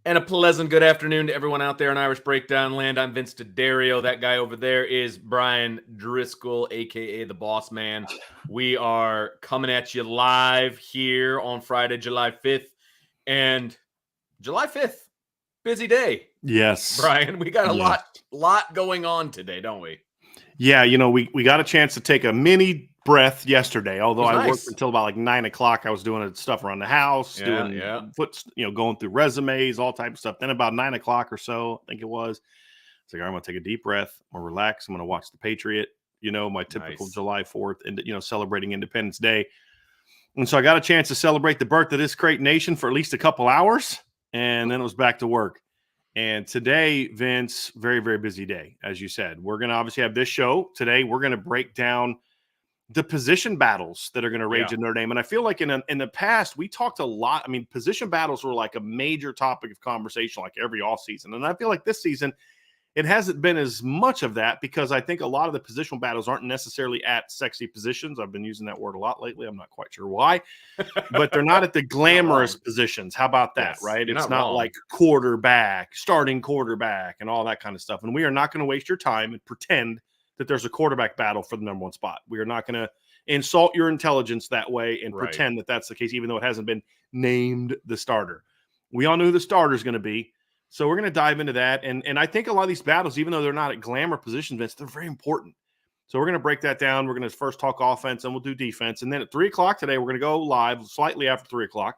And a pleasant good afternoon to everyone out there in Irish Breakdown Land. I'm Vince D'Addario. That guy over there is Brian Driscoll, a.k.a. the Boss Man. We are coming at you live here on Friday, July 5th. And July 5th, busy day. Yes. Brian, we got a lot going on today, don't we? Yeah, we got a chance to take a mini breath yesterday, although I worked nice. until about like 9 o'clock. I was doing stuff around the house, going through resumes, all type of stuff. Then about 9 o'clock or so, I think it was, it's like, all right, I'm going to take a deep breath. I'm going to relax. I'm going to watch The Patriot, my typical July 4th and, celebrating Independence Day. And so I got a chance to celebrate the birth of this great nation for at least a couple hours. And then it was back to work. And today, Vince, very, very busy day, as you said. We're going to obviously have this show. Today, we're going to break down the position battles that are going to rage in Notre Dame. And I feel like in the past, we talked a lot. I mean, position battles were like a major topic of conversation like every offseason. And I feel like this season, it hasn't been as much of that because I think a lot of the positional battles aren't necessarily at sexy positions. I've been using that word a lot lately. I'm not quite sure why, but they're not at the glamorous positions. How about that, right? It's not like quarterback, starting quarterback, and all that kind of stuff. And we are not going to waste your time and pretend that there's a quarterback battle for the number one spot. We are not going to insult your intelligence that way and pretend that that's the case, even though it hasn't been named the starter. We all know who the starter is going to be. So we're going to dive into that. And I think a lot of these battles, even though they're not at glamour positions, Vince, they're very important. So we're going to break that down. We're going to first talk offense, and we'll do defense. And then at 3 o'clock today, we're going to go live slightly after 3 o'clock.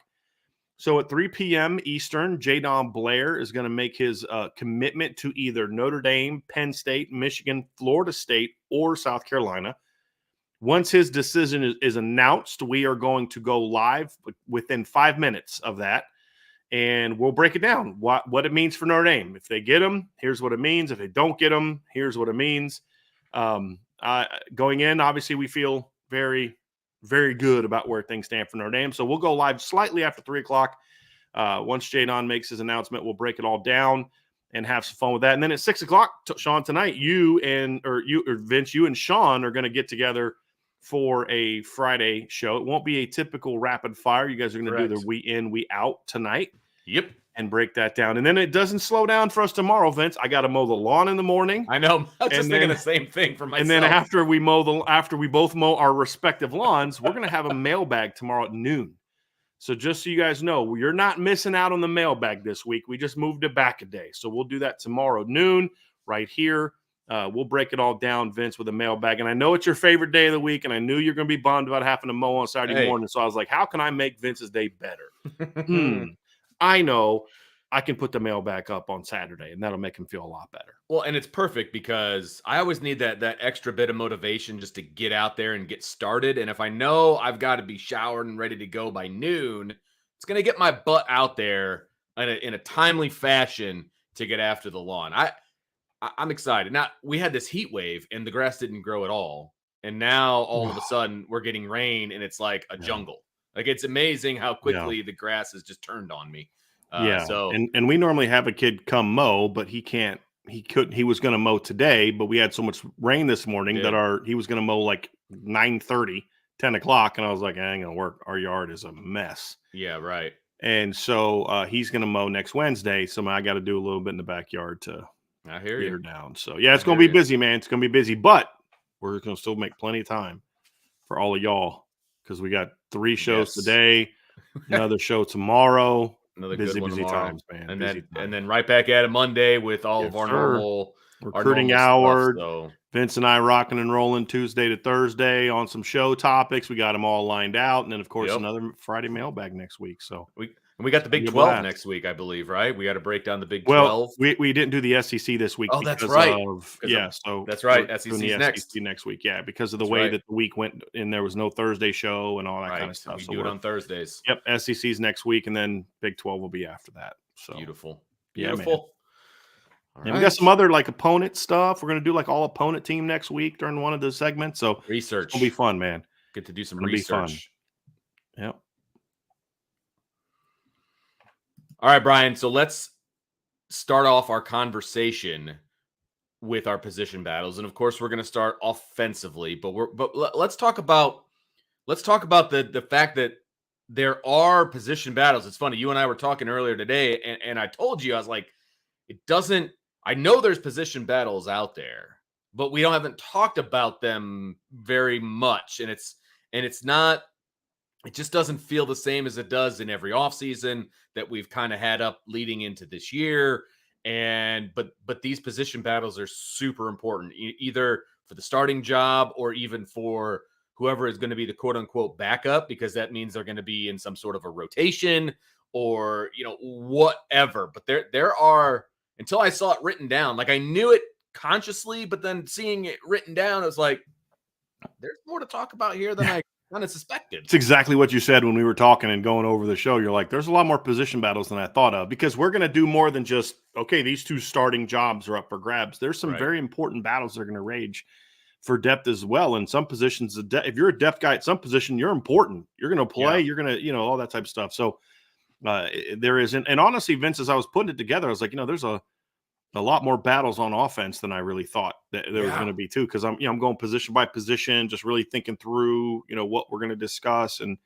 So at 3 p.m. Eastern, Jadon Blair is going to make his commitment to either Notre Dame, Penn State, Michigan, Florida State, or South Carolina. Once his decision is announced, we are going to go live within 5 minutes of that. And we'll break it down, what it means for Notre Dame. If they get him, here's what it means. If they don't get him, here's what it means. Going in, obviously, we feel very, very good about where things stand for Notre Dame. So we'll go live slightly after 3 o'clock. Once Jadon makes his announcement, we'll break it all down and have some fun with that. And then at 6 o'clock, Sean, tonight, Vince, you and Sean are going to get together for a Friday show. It won't be a typical rapid fire. You guys are going to do the we in, we out tonight. Yep. And break that down. And then it doesn't slow down for us tomorrow, Vince. I got to mow the lawn in the morning. I know. I was just thinking the same thing for myself. And then after we both mow our respective lawns, we're going to have a mailbag tomorrow at noon. So just so you guys know, you're not missing out on the mailbag this week. We just moved it back a day. So we'll do that tomorrow noon right here. We'll break it all down, Vince, with a mailbag. And I know it's your favorite day of the week, and I knew you're going to be bummed about having to mow on Saturday morning. So I was like, how can I make Vince's day better? I know I can put the mailbag up on Saturday, and that'll make him feel a lot better. Well, and it's perfect because I always need that extra bit of motivation just to get out there and get started. And if I know I've got to be showered and ready to go by noon, it's going to get my butt out there in a timely fashion to get after the lawn. I'm excited. Now, we had this heat wave, and the grass didn't grow at all. And now, all of a sudden, we're getting rain, and it's like a jungle. Like, it's amazing how quickly the grass has just turned on me. And we normally have a kid come mow, but he can't. He was going to mow today, but we had so much rain this morning that he was going to mow like 9:30, 10 o'clock. And I was like, it ain't going to work. Our yard is a mess. Yeah, right. And so he's going to mow next Wednesday. So I got to do a little bit in the backyard to get her down. So, it's going to be busy, man. It's going to be busy, but we're going to still make plenty of time for all of y'all because we got 3 shows today, another show tomorrow. Another busy tomorrow. Times, man. And then right back at it Monday with all of our normal recruiting hour. So. Vince and I rocking and rolling Tuesday to Thursday on some show topics. We got them all lined out, and then of course another Friday mailbag next week. So we got the Big 12 next week, I believe, right? We got to break down the Big 12. Well, we didn't do the SEC this week. Oh, that's right. So that's right. SEC's next week. Yeah, because of the way that the week went, and there was no Thursday show and all that kind of stuff. So we do it on Thursdays. Yep, SEC's next week, and then Big 12 will be after that. So beautiful. Yeah, and we got some other opponent stuff. We're gonna do all opponent team next week during one of the segments. So research. It'll be fun, man. Get to do some research. Yep. All right, Brian. So let's start off our conversation with our position battles, and of course, we're going to start offensively. But let's talk about the fact that there are position battles. It's funny. You and I were talking earlier today, and I told you, I was like, I know there's position battles out there, but we haven't talked about them very much. And it's not, it just doesn't feel the same as it does in every offseason that we've kind of had up leading into this year. But these position battles are super important, either for the starting job or even for whoever is going to be the quote unquote backup, because that means they're going to be in some sort of a rotation or, whatever. But there are, until I saw it written down, like I knew it consciously, but then seeing it written down, it was like, there's more to talk about here than I kind of suspected. It's exactly what you said when we were talking and going over the show. You're like, there's a lot more position battles than I thought of, because we're going to do more than just, okay, these two starting jobs are up for grabs. There's some very important battles that are going to rage for depth as well. In some positions, if you're a depth guy at some position, you're important. You're going to play. You're going to, all that type of stuff. So there is, and honestly, Vince, as I was putting it together, I was like, there's a lot more battles on offense than I really thought that there was going to be too. Cause I'm going position by position, just really thinking through, what we're going to discuss and,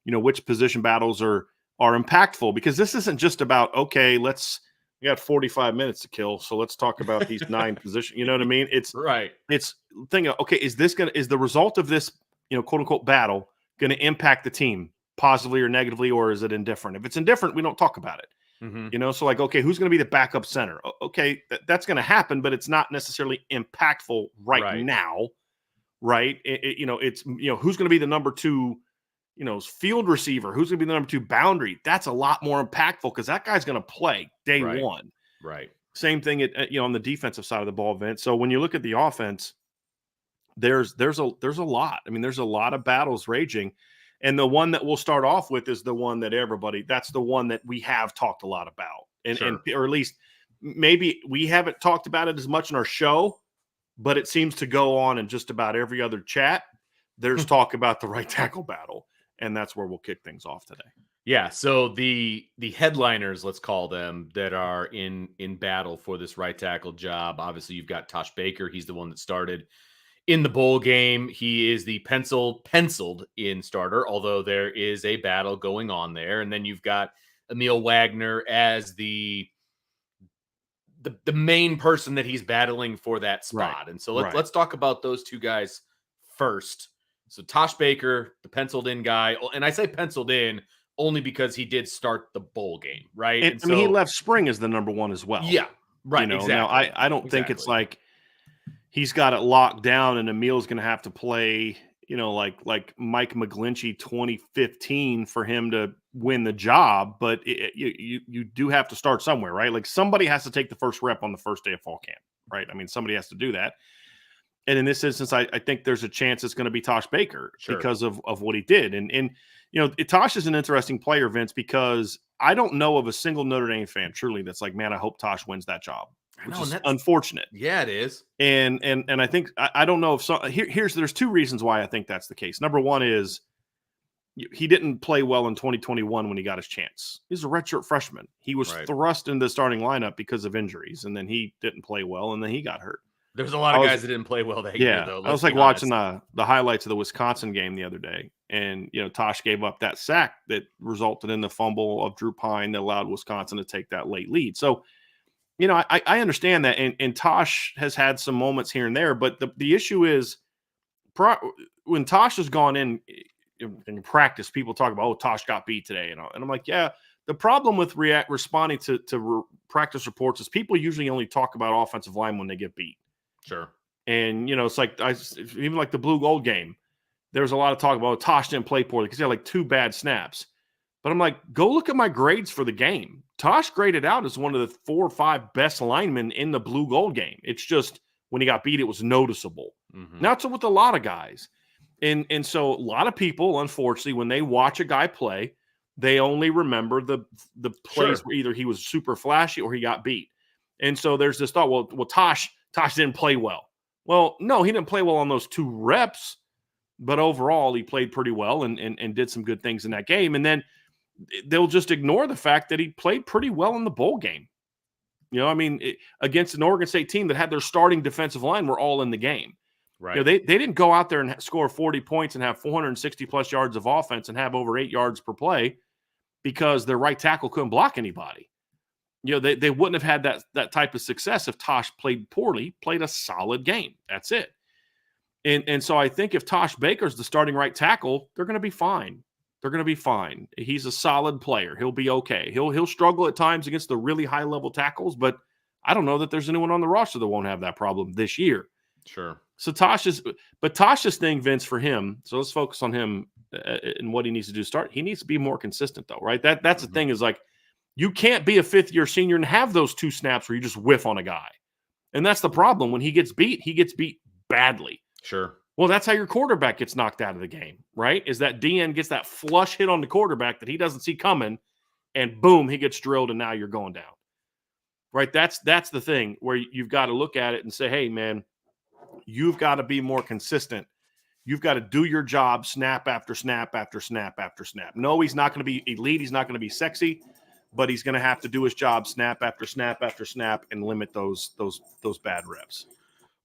which position battles are impactful, because this isn't just about, okay, we got 45 minutes to kill, so let's talk about these 9 positions. You know what I mean? It's right. It's thinking, okay, is the result of this, quote unquote battle going to impact the team positively or negatively, or is it indifferent? If it's indifferent, we don't talk about it. Mm-hmm. So like, okay, who's going to be the backup center? Okay, that's going to happen, but it's not necessarily impactful right now, right? It's who's going to be the number 2, field receiver? Who's going to be the number 2 boundary? That's a lot more impactful, because that guy's going to play day one. Right. Same thing on the defensive side of the ball, Vince. So when you look at the offense, there's a lot. I mean, there's a lot of battles raging. And the one that we'll start off with is the one that that's the one that we have talked a lot about. Or at least maybe we haven't talked about it as much in our show, but it seems to go on in just about every other chat. There's talk about the right tackle battle, and that's where we'll kick things off today. Yeah, so the headliners, let's call them, that are in battle for this right tackle job. Obviously, you've got Tosh Baker. He's the one that started in the bowl game. He is the penciled in starter, although there is a battle going on there. And then you've got Emil Wagner as the main person that he's battling for that spot. Right. And so let's talk about those two guys first. So Tosh Baker, the penciled in guy, and I say penciled in only because he did start the bowl game, right? And so, he left spring as the number 1 as well. Yeah, right. Exactly. Now I don't think it's like he's got it locked down and Emil's going to have to play, like Mike McGlinchey 2015 for him to win the job. But you do have to start somewhere, right? Like somebody has to take the first rep on the first day of fall camp, right? I mean, somebody has to do that. And in this instance, I think there's a chance it's going to be Tosh Baker because of what he did. And Tosh is an interesting player, Vince, because I don't know of a single Notre Dame fan truly that's like, man, I hope Tosh wins that job. Which is unfortunate. Yeah, it is. And I think I don't know if there's 2 reasons why I think that's the case. Number 1 is he didn't play well in 2021 when he got his chance. He's a redshirt freshman. He was thrust into the starting lineup because of injuries, and then he didn't play well, and then he got hurt. There's a lot of guys that didn't play well that year, though. I was like watching the highlights of the Wisconsin game the other day, and Tosh gave up that sack that resulted in the fumble of Drew Pine that allowed Wisconsin to take that late lead. So, I understand that, and Tosh has had some moments here and there, but the issue is when Tosh has gone in practice, people talk about, oh, Tosh got beat today, and I'm like, yeah. The problem with responding to practice reports is people usually only talk about offensive line when they get beat. Sure. And, it's like even like the blue gold game, there's a lot of talk about, oh, Tosh didn't play poorly because he had like 2 bad snaps. But I'm like, go look at my grades for the game. Tosh graded out as one of the 4 or 5 best linemen in the blue gold game. It's just when he got beat, it was noticeable. Mm-hmm. Not so with a lot of guys. And so a lot of people, unfortunately, when they watch a guy play, they only remember the plays where either he was super flashy or he got beat. And so there's this thought, well, Tosh didn't play well. Well, no, he didn't play well on those 2 reps, but overall he played pretty well and did some good things in that game. And then they'll just ignore the fact that he played pretty well in the bowl game. Against an Oregon State team that had their starting defensive line were all in the game. Right. They didn't go out there and score 40 points and have 460 plus yards of offense and have over 8 yards per play because their right tackle couldn't block anybody. They wouldn't have had that type of success if Tosh played poorly, played a solid game. That's it. And so I think if Tosh Baker's the starting right tackle, they're going to be fine. They're going to be fine. He's a solid player. He'll be okay. He'll struggle at times against the really high level tackles, but I don't know that there's anyone on the roster that won't have that problem this year. Sure. So Tosh's thing, Vince, for him. So let's focus on him and what he needs to do. He needs to be more consistent, though, right? That's the thing is like you can't be a fifth-year senior and have those 2 snaps where you just whiff on a guy, and that's the problem. When he gets beat badly. Sure. Well, that's how your quarterback gets knocked out of the game, right? Is that DN gets that flush hit on the quarterback that he doesn't see coming, and boom, he gets drilled, and now you're going down. Right? That's the thing where you've got to look at it and say, hey, man, you've got to be more consistent. You've got to do your job snap after snap after snap after snap. No, he's not going to be elite. He's not going to be sexy, but he's going to have to do his job snap after snap after snap and limit those bad reps.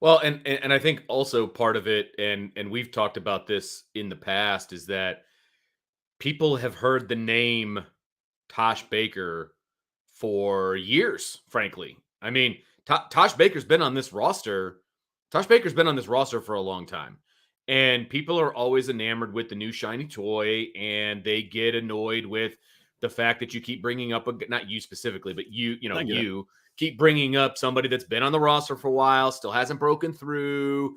Well, and I think also part of it, and we've talked about this in the past, is that people have heard the name Tosh Baker for years, frankly. I mean, Tosh Baker's been on this roster. Tosh Baker's been on this roster for a long time. And people are always enamored with the new shiny toy, and they get annoyed with the fact that you keep bringing up, not you specifically, but you keep bringing up somebody that's been on the roster for a while, still hasn't broken through,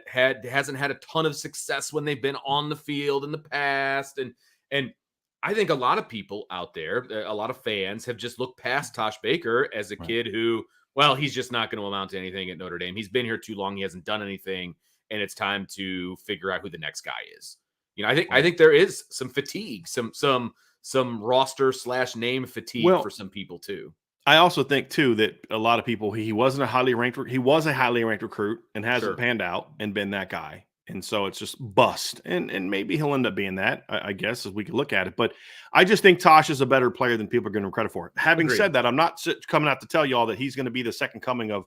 hasn't had a ton of success when they've been on the field in the past. And I think a lot of people out there, a lot of fans have just looked past Tosh Baker as a kid who, well, he's just not going to amount to anything at Notre Dame. He's been here too long. He hasn't done anything, and it's time to figure out who the next guy is. I think there is some fatigue, some roster / name fatigue for some people too. I also think too that a lot of people, he was a highly ranked recruit and hasn't panned out and been that guy. And so it's just bust. And maybe he'll end up being that, I guess, as we can look at it. But I just think Tosh is a better player than people are giving him credit for. Having said that, I'm not coming out to tell y'all that he's going to be the second coming of,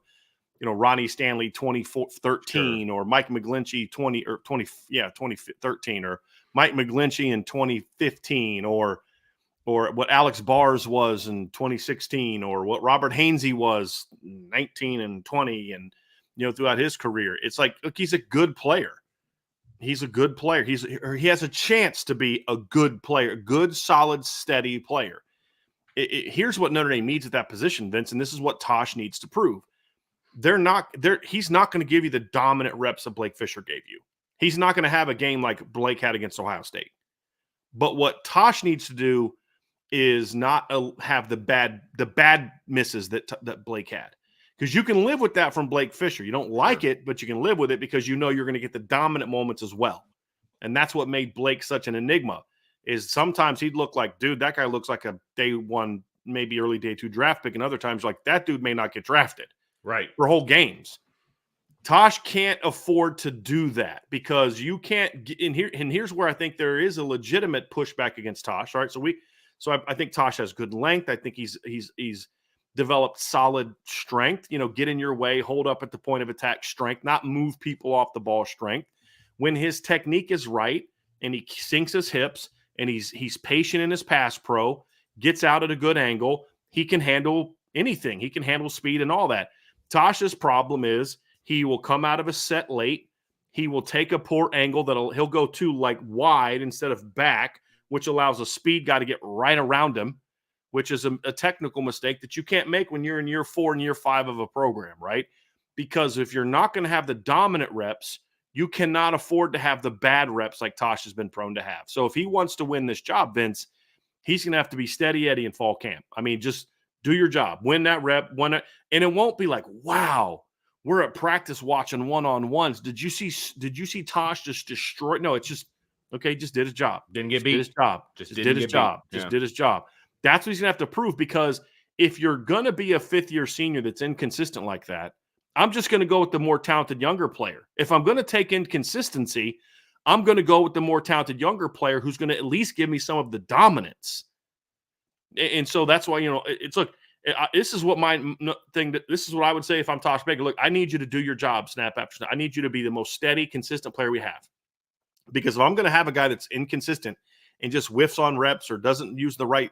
Ronnie Stanley 2013 or Mike McGlinchey 2013 or Mike McGlinchey in 2015 or what Alex Bars was in 2016 or what Robert Hainsey was 19 and 20 and throughout his career. It's like, look, he's a good player. He's a good player. He has a chance to be a good player, a good, solid, steady player. Here's what Notre Dame needs at that position, Vince, and this is what Tosh needs to prove. He's not going to give you the dominant reps that Blake Fisher gave you. He's not going to have a game like Blake had against Ohio State. But what Tosh needs to do is not have the bad misses that Blake had. Because you can live with that from Blake Fisher. You don't like it, but you can live with it because you're going to get the dominant moments as well. And that's what made Blake such an enigma, is sometimes he'd look like, dude, that guy looks like a day 1, maybe early day 2 draft pick. And other times, like, that dude may not get drafted. Right. For whole games. Tosh can't afford to do that because you can't get in here. And here's where I think there is a legitimate pushback against Tosh. All right. So I think Tosh has good length. I think he's developed solid strength, get in your way, hold up at the point of attack strength, not move people off the ball strength. When his technique is right and he sinks his hips and he's patient in his pass pro, gets out at a good angle, he can handle anything. He can handle speed and all that. Tosh's problem is he will come out of a set late. He will take a poor angle he'll go to like wide instead of back, which allows a speed guy to get right around him, which is a technical mistake that you can't make when you're in year 4 and year 5 of a program, right? Because if you're not going to have the dominant reps, you cannot afford to have the bad reps like Tosh has been prone to have. So if he wants to win this job, Vince, he's going to have to be steady Eddie in fall camp. I mean, just do your job, win that rep, and it won't be like, wow, we're at practice watching one-on-ones. Did you see Tosh just destroy? No, it's just, okay, just did his job. Didn't get beat. Did his job. Just did his job. Just did his job. That's what he's going to have to prove, because if you're going to be a fifth-year senior that's inconsistent like that, I'm just going to go with the more talented younger player. If I'm going to take inconsistency, I'm going to go with the more talented younger player who's going to at least give me some of the dominance. And so that's why, look, This is what this is what I would say if I'm Tosh Baker. Look, I need you to do your job snap after snap. I need you to be the most steady, consistent player we have. Because if I'm going to have a guy that's inconsistent and just whiffs on reps or doesn't use the right,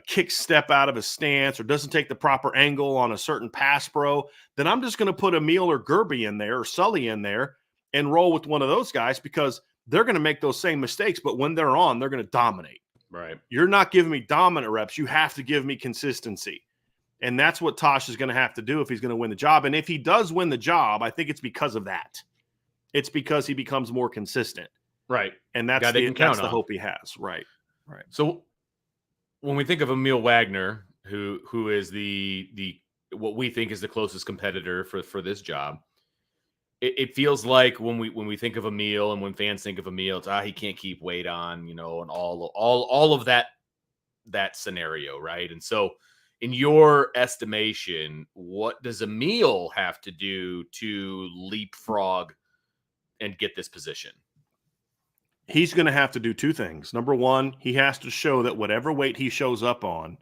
kick step out of his stance or doesn't take the proper angle on a certain pass pro, then I'm just going to put Emil or Gerby in there or Sully in there and roll with one of those guys because they're going to make those same mistakes. But when they're on, they're going to dominate. Right. You're not giving me dominant reps. You have to give me consistency. And that's what Tosh is going to have to do if he's going to win the job. And if he does win the job, I think it's because of that. It's because he becomes more consistent. Right. And that's the hope he has. Right. Right. So when we think of Emil Wagner, who is the what we think is the closest competitor for this job, it feels like when we think of Emil and when fans think of Emil, it's he can't keep weight on, and all of that scenario, right? And so, in your estimation, what does Emil have to do to leapfrog and get this position? He's going to have to do two things. Number one, he has to show that whatever weight he shows up on,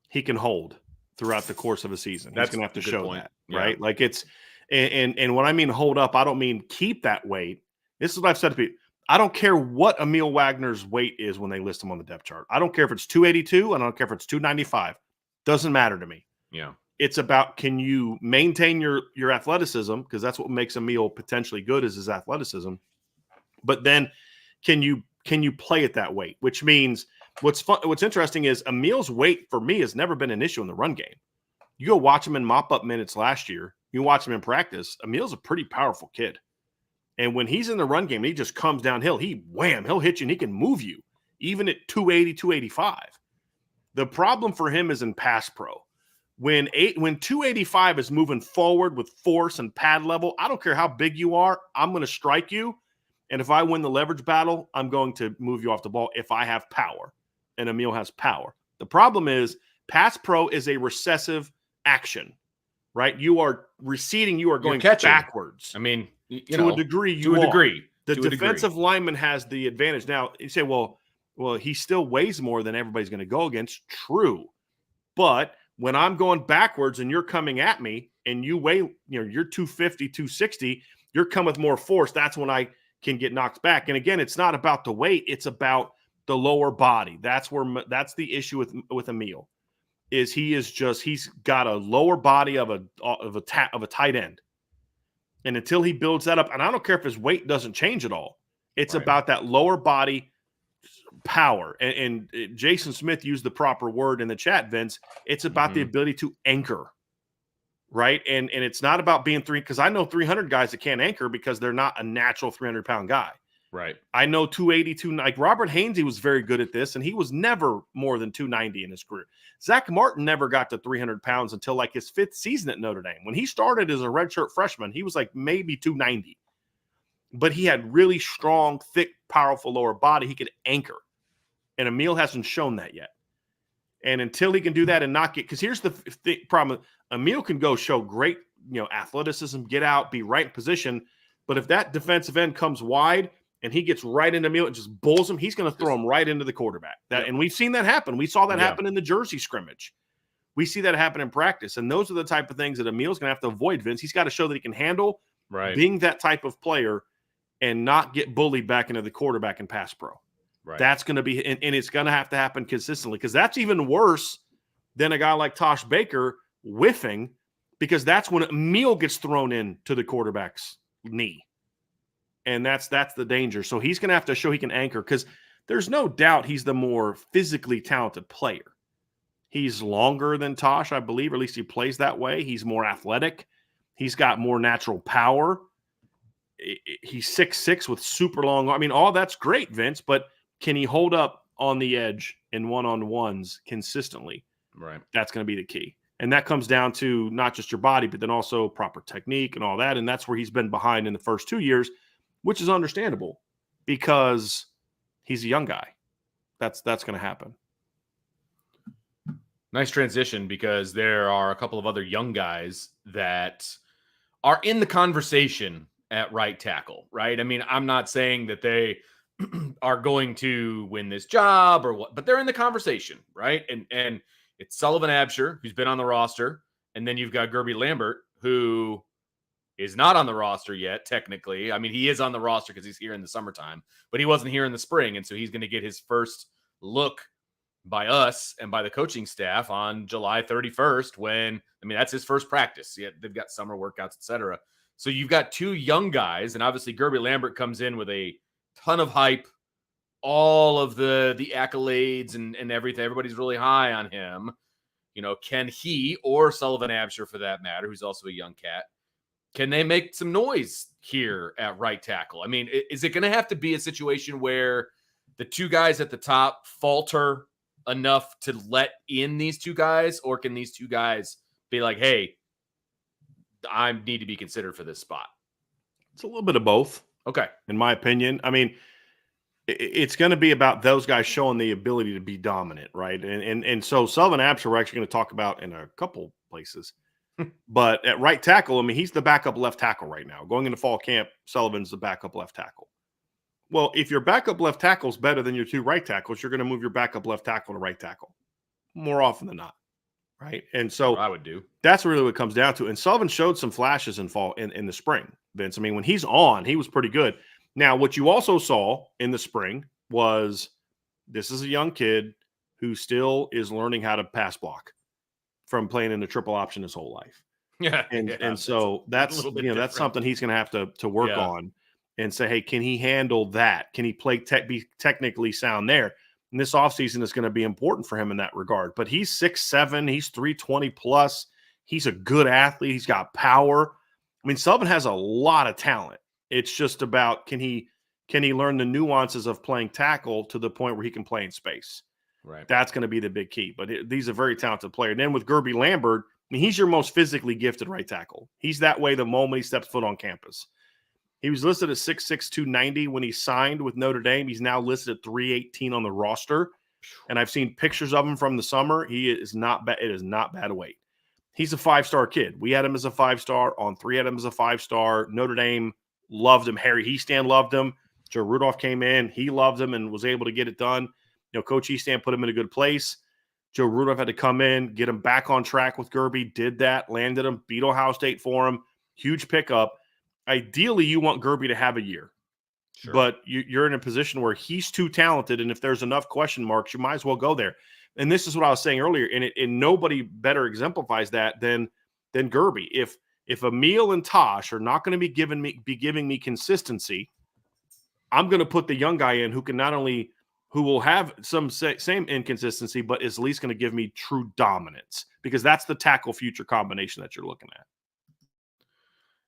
he can hold throughout the course of a season. He's going to have to show that, right? Yeah. Like it's. And when I mean hold up, I don't mean keep that weight. This is what I've said to people. I don't care what Emil Wagner's weight is when they list him on the depth chart. I don't care if it's 282 and I don't care if it's 295. Doesn't matter to me. Yeah. It's about, can you maintain your athleticism? Because that's what makes Emil potentially good is his athleticism. But then can you play at that weight? Which means what's interesting is Emil's weight for me has never been an issue in the run game. You go watch him in mop-up minutes last year. You watch him in practice, Emil's a pretty powerful kid. And when he's in the run game, he just comes downhill. He'll hit you and he can move you, even at 280, 285. The problem for him is in pass pro. When 285 is moving forward with force and pad level, I don't care how big you are, I'm going to strike you. And if I win the leverage battle, I'm going to move you off the ball if I have power. And Emil has power. The problem is pass pro is a recessive action. Right, you are receding. You are going backwards. I mean, to a degree. The defensive lineman has the advantage. Now you say, well, he still weighs more than everybody's going to go against. True, but when I'm going backwards and you're coming at me and you weigh, you're 250, 260, you're coming with more force. That's when I can get knocked back. And again, it's not about the weight; it's about the lower body. That's the issue with Emil. He's got a lower body of a tight end. And until he builds that up, and I don't care if his weight doesn't change at all, it's about that lower body power. And Jason Smith used the proper word in the chat, Vince. It's about the ability to anchor, right? And it's not about being because I know 300 guys that can't anchor because they're not a natural 300-pound guy. Right. I know 280, like Robert Hainsey was very good at this, and he was never more than 290 in his career. Zach Martin never got to 300 pounds until like his 5th season at Notre Dame. When he started as a redshirt freshman, he was like maybe 290. But he had really strong, thick, powerful lower body. He could anchor. And Emil hasn't shown that yet. And until he can do that and not get – because here's the problem. Emil can go show great athleticism, get out, be right in position. But if that defensive end comes wide – and he gets right into Emil and just bulls him, he's going to throw him right into the quarterback. And we've seen that happen. We saw that happen in the Jersey scrimmage. We see that happen in practice. And those are the type of things that Emil's going to have to avoid, Vince. He's got to show that he can handle being that type of player and not get bullied back into the quarterback and pass pro. Right. That's going to be – and it's going to have to happen consistently because that's even worse than a guy like Tosh Baker whiffing because that's when Emil gets thrown into the quarterback's knee. And that's the danger. So he's going to have to show he can anchor because there's no doubt he's the more physically talented player. He's longer than Tosh, I believe, or at least he plays that way. He's more athletic. He's got more natural power. He's 6'6" with super long. I mean, all that's great, Vince, but can he hold up on the edge in one-on-ones consistently? Right. That's going to be the key. And that comes down to not just your body, but then also proper technique and all that. And that's where he's been behind in the first 2 years, which is understandable because he's a young guy. That's going to happen. Nice transition because there are a couple of other young guys that are in the conversation at right tackle, right? I mean, I'm not saying that they are going to win this job or what, but they're in the conversation, right? And It's Sullivan Absher, who's been on the roster, and then you've got Gerby Lambert, who is not on the roster yet, technically. I mean, he is on the roster because he's here in the summertime, but he wasn't here in the spring, and so he's going to get his first look by us and by the coaching staff on July 31st when, I mean, that's his first practice. Yeah, they've got summer workouts, etc. So you've got two young guys, and obviously Gerby Lambert comes in with a ton of hype, all of the accolades and everything. Everybody's really high on him. You know, can he, or Sullivan Absher for that matter, who's also a young cat, can they make some noise here at right tackle? I mean, is it going to have to be a situation where the two guys at the top falter enough to let in these two guys, or can these two guys be like, hey, I need to be considered for this spot? It's a little bit of both. Okay. In my opinion. I mean, it's going to be about those guys showing the ability to be dominant, right? And so Sullivan Absher we're actually going to talk about in a couple places. But at right tackle, I mean, he's the backup left tackle right now. Going into fall camp, Sullivan's the backup left tackle. Well, if your backup left tackle is better than your two right tackles, you're going to move your backup left tackle to right tackle more often than not, right? And so I would do. That's really what it comes down to. And Sullivan showed some flashes in fall in the spring, Vince. I mean, when he's on, he was pretty good. Now, what you also saw in the spring was this is a young kid who still is learning how to pass block from playing in the triple option his whole life. Yeah. And so that's that's something he's going to have to work on and say, hey, can he handle that? Can he be technically sound there? And this offseason is going to be important for him in that regard. But he's 6'7", he's 320 plus. He's a good athlete. He's got power. I mean, Sullivan has a lot of talent. It's just about can he learn the nuances of playing tackle to the point where he can play in space. Right. That's going to be the big key. But he's a very talented player. And then with Gerby Lambert, I mean, he's your most physically gifted right tackle. He's that way the moment he steps foot on campus. He was listed at 6'6", 290 when he signed with Notre Dame. He's now listed at 318 on the roster. And I've seen pictures of him from the summer. He is not bad. It is not bad weight. He's a 5-star kid. We had him as a 5-star. On 3 had him as a 5-star. Notre Dame loved him. Harry Heastand loved him. Joe Rudolph came in. He loved him and was able to get it done. You know, Coach Heastand put him in a good place. Joe Rudolph had to come in, get him back on track with Gerby, did that, landed him, beat Ohio State for him. Huge pickup. Ideally, you want Gerby to have a year. Sure. But you're in a position where he's too talented, and if there's enough question marks, you might as well go there. And this is what I was saying earlier, and nobody better exemplifies that than Gerby. If Emil and Tosh are not going to be giving me consistency, I'm going to put the young guy in who will have some same inconsistency, but is at least going to give me true dominance, because that's the tackle future combination that you're looking at.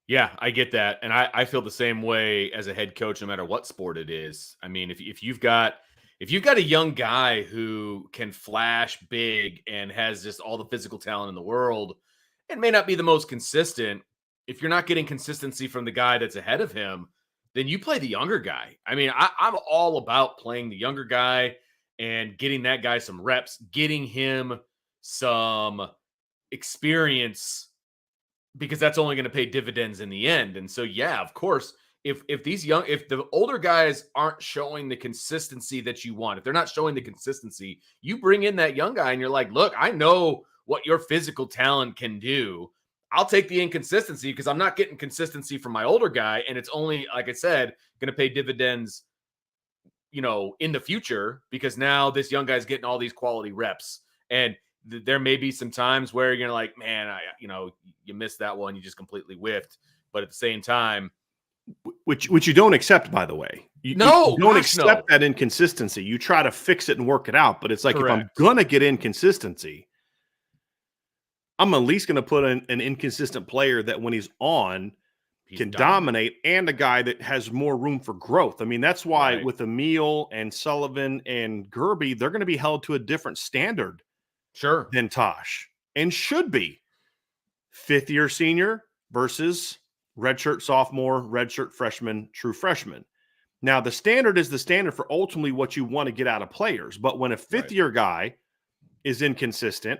Yeah, I get that. And I feel the same way as a head coach, no matter what sport it is. I mean, if you've got a young guy who can flash big and has just all the physical talent in the world and may not be the most consistent, if you're not getting consistency from the guy that's ahead of him, then you play the younger guy. I mean, I'm all about playing the younger guy and getting that guy some reps, getting him some experience, because that's only going to pay dividends in the end. And so, yeah, of course, if the older guys aren't showing the consistency that you want, if they're not showing the consistency, you bring in that young guy and you're like, look, I know what your physical talent can do. I'll take the inconsistency because I'm not getting consistency from my older guy. And it's only, like I said, going to pay dividends, in the future, because now this young guy's getting all these quality reps. And there may be some times where you're like, man, you missed that one. You just completely whiffed. But at the same time, which you don't accept, by the way. You don't accept that inconsistency. You try to fix it and work it out. But it's like, correct, if I'm going to get inconsistency, I'm at least going to put in an inconsistent player that when he's on can dominate, and a guy that has more room for growth. I mean, that's why with Emil and Sullivan and Gerby, they're going to be held to a different standard than Tosh, and should be. 5th-year senior versus redshirt sophomore, redshirt freshman, true freshman. Now, the standard is the standard for ultimately what you want to get out of players. But when a 5th-year guy is inconsistent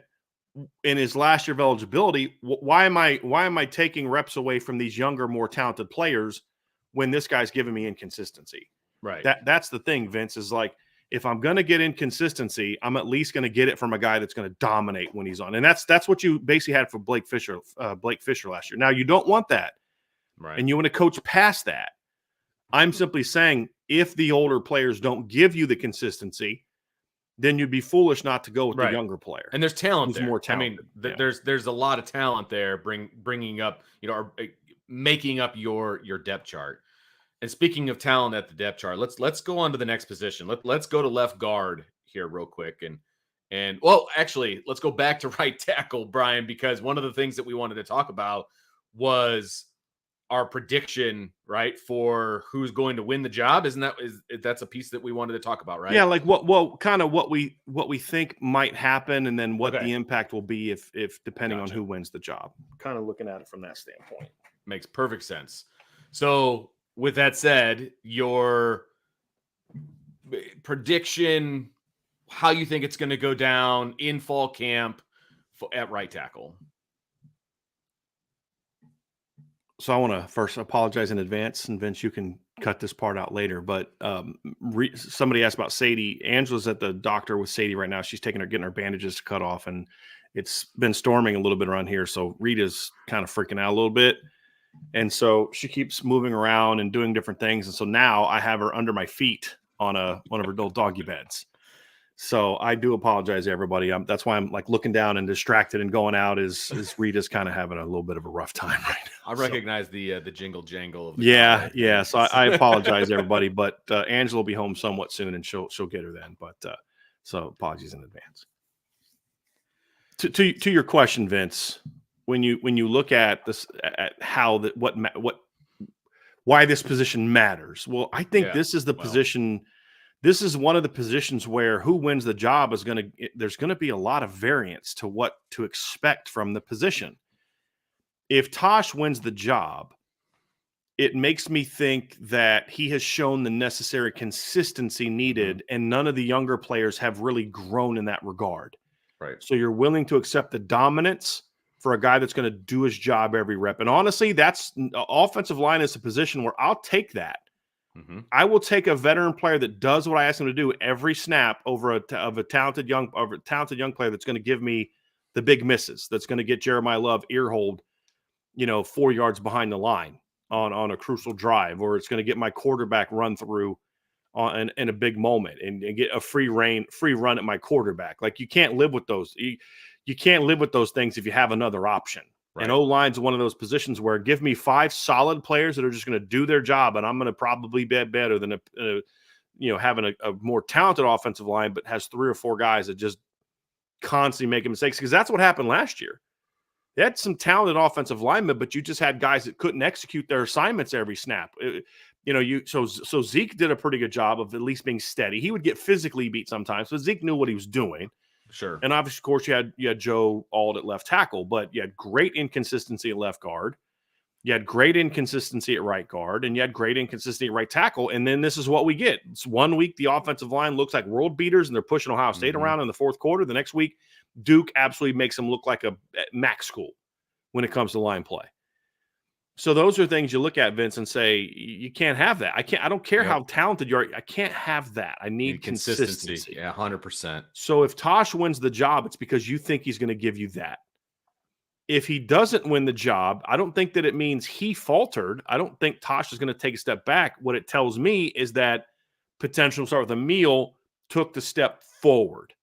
in his last year of eligibility, why am I taking reps away from these younger, more talented players when this guy's giving me inconsistency? Right. That's the thing, Vince, is like, if I'm going to get inconsistency, I'm at least going to get it from a guy that's going to dominate when he's on. And that's what you basically had for Blake Fisher last year. Now, you don't want that. Right. And you want to coach past that. I'm simply saying if the older players don't give you the consistency, then you'd be foolish not to go with the younger player. And there's talent there. More talented. I mean, there's a lot of talent there bringing up, or making up your depth chart. And speaking of talent at the depth chart, let's go on to the next position. Let's go to left guard here real quick. And well, actually, let's go back to right tackle, Bryan, because one of the things that we wanted to talk about was our prediction, right, for who's going to win the job. That's a piece that we wanted to talk about, right? Yeah, like what we think might happen, and then what the impact will be if depending on who wins the job. Kind of looking at it from that standpoint. Makes perfect sense. So with that said, your prediction, how you think it's going to go down in fall camp at right tackle. So I want to first apologize in advance, and Vince, you can cut this part out later. But somebody asked about Sadie. Angela's at the doctor with Sadie right now. She's getting her bandages cut off, and it's been storming a little bit around here. So Rita's kind of freaking out a little bit. And so she keeps moving around and doing different things. And so now I have her under my feet on one of her little doggy beds. So I do apologize, everybody. That's why I'm like looking down and distracted and going out is Rita's kind of having a little bit of a rough time right now. I recognize the jingle jangle of the yeah. So I apologize, everybody. But Angela will be home somewhat soon, and she'll get her then. But so apologies in advance. To your question, Vince. When you look at this, at how that why this position matters. Well, I think this is the position. This is one of the positions where who wins the job there's going to be a lot of variance to what to expect from the position. If Tosh wins the job, it makes me think that he has shown the necessary consistency needed, and none of the younger players have really grown in that regard. Right. So you're willing to accept the dominance for a guy that's going to do his job every rep. And honestly, that's offensive line is a position where I'll take that. Mm-hmm. I will take a veteran player that does what I ask him to do every snap over a talented young player that's going to give me the big misses. That's going to get Jeremiah Love earholed, 4 yards behind the line on a crucial drive, or it's going to get my quarterback run through in a big moment and get a free run at my quarterback. Like you can't live with those. You can't live with those things if you have another option. Right. And O-line's one of those positions where give me 5 solid players that are just going to do their job, and I'm going to probably be better than having a more talented offensive line, but has 3 or 4 guys that just constantly making mistakes, because that's what happened last year. They had some talented offensive linemen, but you just had guys that couldn't execute their assignments every snap. So Zeke did a pretty good job of at least being steady. He would get physically beat sometimes, but Zeke knew what he was doing. Sure. And obviously, of course, you had Joe Ald at left tackle, but you had great inconsistency at left guard. You had great inconsistency at right guard, and you had great inconsistency at right tackle. And then this is what we get. It's 1 week the offensive line looks like world beaters, and they're pushing Ohio State around in the fourth quarter. The next week, Duke absolutely makes them look like a MAC school when it comes to line play. So those are things you look at, Vince, and say, you can't have that. I don't care how talented you are. I can't have that. I need consistency. Yeah, 100%. So if Tosh wins the job, it's because you think he's going to give you that. If he doesn't win the job, I don't think that it means he faltered. I don't think Tosh is going to take a step back. What it tells me is that potential start with Emil took the step forward.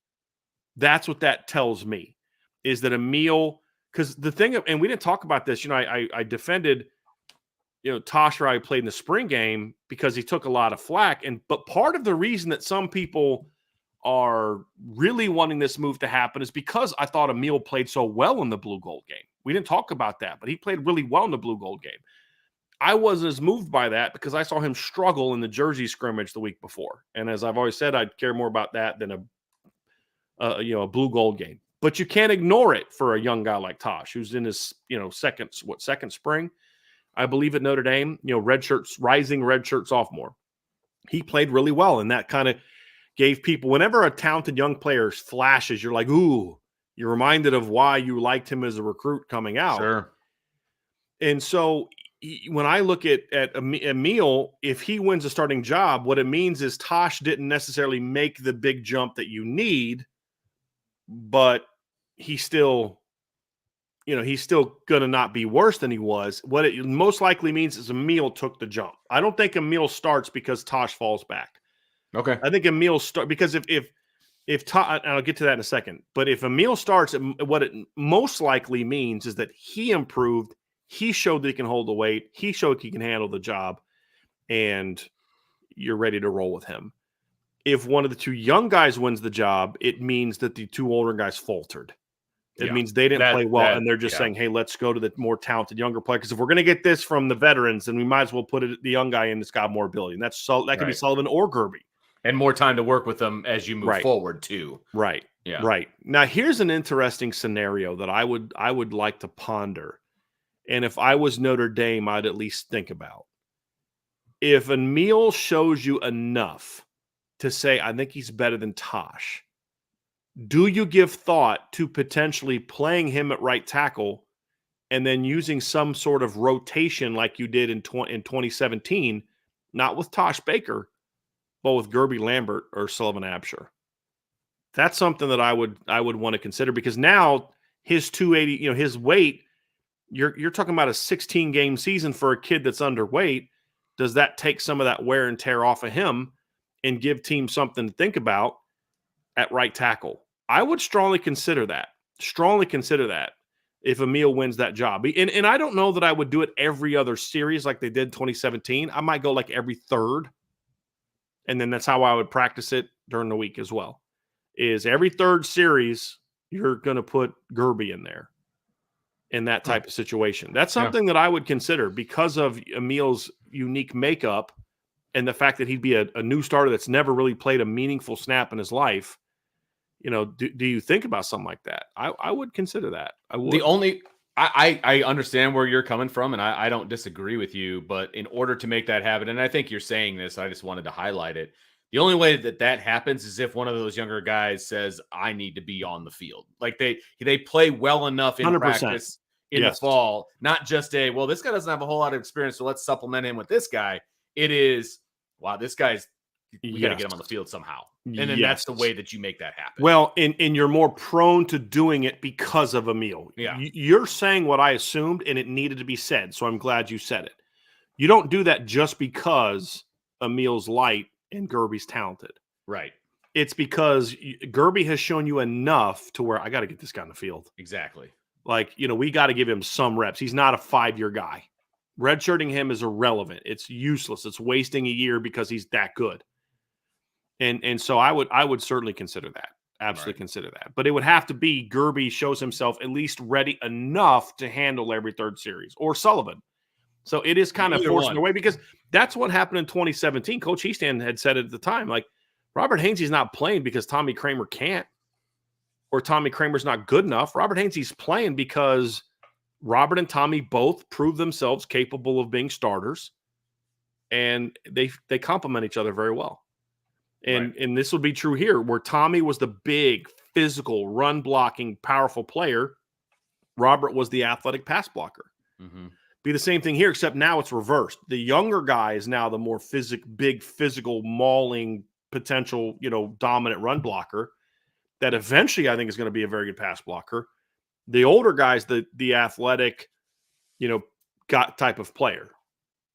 That's what that tells me, is that Emil – because the thing, and we didn't talk about this, I defended, Tosh where I played in the spring game because he took a lot of flack. But part of the reason that some people are really wanting this move to happen is because I thought Emil played so well in the blue gold game. We didn't talk about that, but he played really well in the blue gold game. I wasn't as moved by that because I saw him struggle in the Jersey scrimmage the week before. And as I've always said, I'd care more about that than a blue gold game. But you can't ignore it for a young guy like Tosh, who's in his, second spring, I believe, at Notre Dame, rising redshirt sophomore. He played really well, and that kind of gave people, whenever a talented young player flashes, you're like, ooh, you're reminded of why you liked him as a recruit coming out. Sure. And so when I look at Emil, if he wins a starting job, what it means is Tosh didn't necessarily make the big jump that you need, but he's still going to not be worse than he was. What it most likely means is Emil took the jump. I don't think Emil starts because Tosh falls back. Okay. I think Emil starts because if Tosh, and I'll get to that in a second, but if Emil starts, what it most likely means is that he improved. He showed that he can hold the weight. He showed he can handle the job, and you're ready to roll with him. If one of the two young guys wins the job, it means that the two older guys faltered. It means they didn't play well, and they're just saying, hey, let's go to the more talented younger player. Because if we're going to get this from the veterans, then we might as well put the young guy in that's got more ability. And that could be Sullivan or Gerby. And more time to work with them as you move forward, too. Right. Yeah. Right. Now, here's an interesting scenario that I would like to ponder. And if I was Notre Dame, I'd at least think about. If Emil shows you enough to say, I think he's better than Tosh, do you give thought to potentially playing him at right tackle and then using some sort of rotation like you did in 2017, not with Tosh Baker, but with Gerby Lambert or Sullivan Absher? That's something that I would want to consider, because now his 280, his weight, you're talking about a 16-game season for a kid that's underweight. Does that take some of that wear and tear off of him and give teams something to think about at right tackle? I would strongly consider that. If Emil wins that job. And I don't know that I would do it every other series like they did in 2017. I might go like every third. And then that's how I would practice it during the week as well. Is every third series, you're going to put Gerby in there in that type of situation. That's something that I would consider because of Emil's unique makeup and the fact that he'd be a new starter that's never really played a meaningful snap in his life. Do you think about something like that? I would consider that. I would. I understand where you're coming from, and I don't disagree with you, but in order to make that happen, and I think you're saying this, I just wanted to highlight it. The only way that happens is if one of those younger guys says, I need to be on the field. Like they play well enough in 100%. Practice in the fall, not just this guy doesn't have a whole lot of experience, so let's supplement him with this guy. It is, wow, this guy's, we got to get him on the field somehow. And then that's the way that you make that happen. Well, and you're more prone to doing it because of Emil. Yeah. You're saying what I assumed, and it needed to be said, so I'm glad you said it. You don't do that just because Emil's light and Gerby's talented. Right. It's because Gerby has shown you enough to where I got to get this guy on the field. Exactly. Like, we got to give him some reps. He's not a 5-year guy. Redshirting him is irrelevant. It's useless. It's wasting a year because he's that good. And so I would certainly consider that. Absolutely consider that. But it would have to be Gerby shows himself at least ready enough to handle every third series, or Sullivan. So it is kind of forcing their way, because that's what happened in 2017. Coach Easton had said it at the time, like, Robert Hainsey's not playing because Tommy Kramer can't, or Tommy Kramer's not good enough. Robert Hainsey's playing because Robert and Tommy both proved themselves capable of being starters, and they complement each other very well. And this would be true here, where Tommy was the big, physical, run-blocking, powerful player. Robert was the athletic pass blocker. Mm-hmm. Be the same thing here, except now it's reversed. The younger guy is now the more big, physical, mauling, potential, dominant run blocker that eventually I think is going to be a very good pass blocker. The older guy's the athletic, type of player.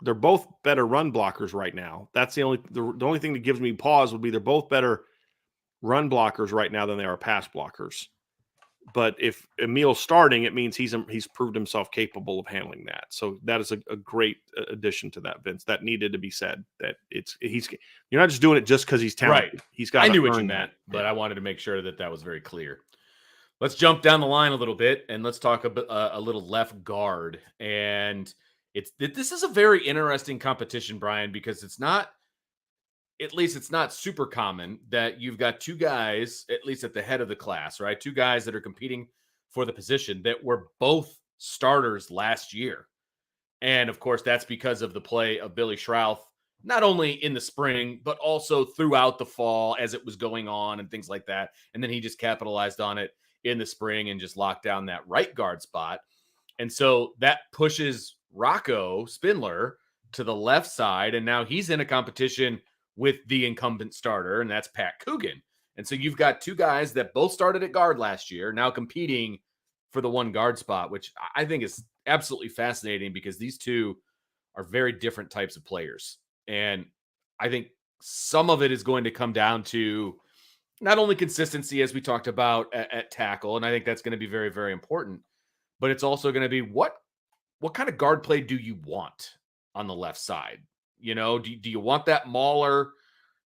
They're both better run blockers right now. That's the only thing that gives me pause would be they're both better run blockers right now than they are pass blockers. But if Emil's starting, it means he's proved himself capable of handling that. So that is a great addition to that, Vince. That needed to be said. That you're not just doing it just because he's talented. Right. He's got. I knew what you meant, but I wanted to make sure that was very clear. Let's jump down the line a little bit and let's talk a little left guard. And this is a very interesting competition, Brian, because it's not super common that you've got two guys, at least at the head of the class, right? Two guys that are competing for the position that were both starters last year. And of course, that's because of the play of Billy Schrouth, not only in the spring, but also throughout the fall as it was going on and things like that. And then he just capitalized on it in the spring and just locked down that right guard spot. And so that pushes Rocco Spindler to the left side, and now he's in a competition with the incumbent starter, and that's Pat Coogan. And so you've got two guys that both started at guard last year, now competing for the one guard spot, which I think is absolutely fascinating because these two are very different types of players. And I think some of it is going to come down to not only consistency, as we talked about at tackle, and I think that's going to be very, very important, but it's also going to be what kind of guard play do you want on the left side? You know, do you want that mauler?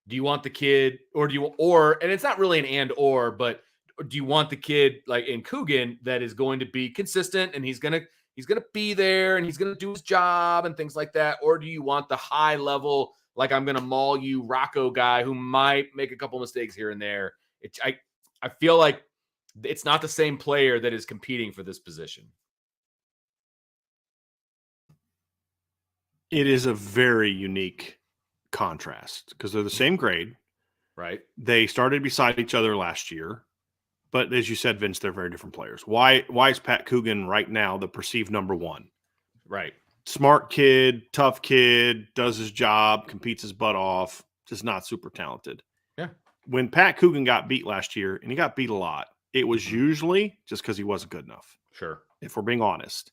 Do you want the kid, and it's not really an and or, but do you want the kid like in Coogan that is going to be consistent and he's gonna be there and he's gonna do his job and things like that, or do you want the high level like I'm gonna maul you Rocco guy who might make a couple mistakes here and there? I feel like it's not the same player that is competing for this position. It is a very unique contrast because they're the same grade. Right. They started beside each other last year. But as you said, Vince, they're very different players. Why is Pat Coogan right now the perceived number one? Right. Smart kid, tough kid, does his job, competes his butt off, just not super talented. Yeah. When Pat Coogan got beat last year, and he got beat a lot, it was usually just because he wasn't good enough. Sure. If we're being honest.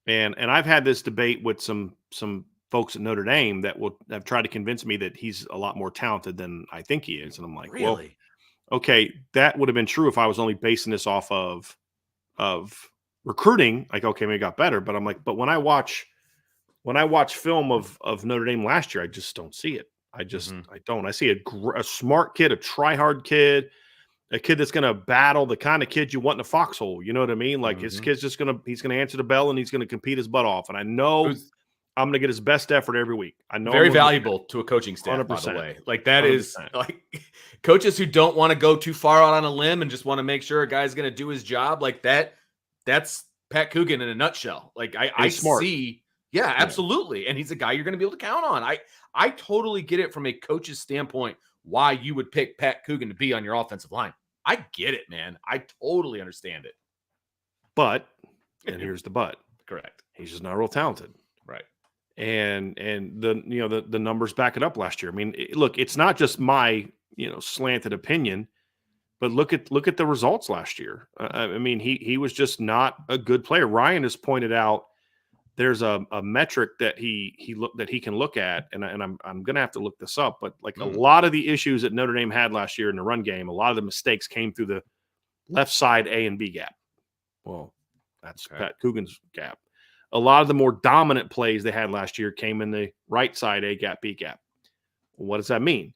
And I've had this debate with some folks at Notre Dame that have tried to convince me that he's a lot more talented than I think he is. And I'm like, really? Well, okay, that would have been true if I was only basing this off of recruiting. Like, okay, maybe it got better, but I'm like, but when I watch film of Notre Dame last year, I just don't see it. I don't. I see a smart kid, a try-hard kid, a kid that's going to battle, the kind of kid you want in a foxhole. You know what I mean? Like his kid's he's going to answer the bell and he's going to compete his butt off. And I know I'm going to get his best effort every week. I know very valuable to a coaching staff, 100%. By the way. Like that 100%. Is like coaches who don't want to go too far out on a limb and just want to make sure a guy's going to do his job like that. That's Pat Coogan in a nutshell. Like I see. Yeah, absolutely. And he's a guy you're going to be able to count on. I totally get it from a coach's standpoint why you would pick Pat Coogan to be on your offensive line. I get it, man. I totally understand it. But, and here's the but. Correct. He's just not real talented. Right. And the numbers back it up last year. I mean, look, it's not just my, slanted opinion, but look at the results last year. I mean, he was just not a good player. Ryan has pointed out there's a metric that he can look at, and I'm going to have to look this up, but like a lot of the issues that Notre Dame had last year in the run game, a lot of the mistakes came through the left side A and B gap. Well, that's Pat Coogan's gap. A lot of the more dominant plays they had last year came in the right side A gap, B gap. Well, what does that mean?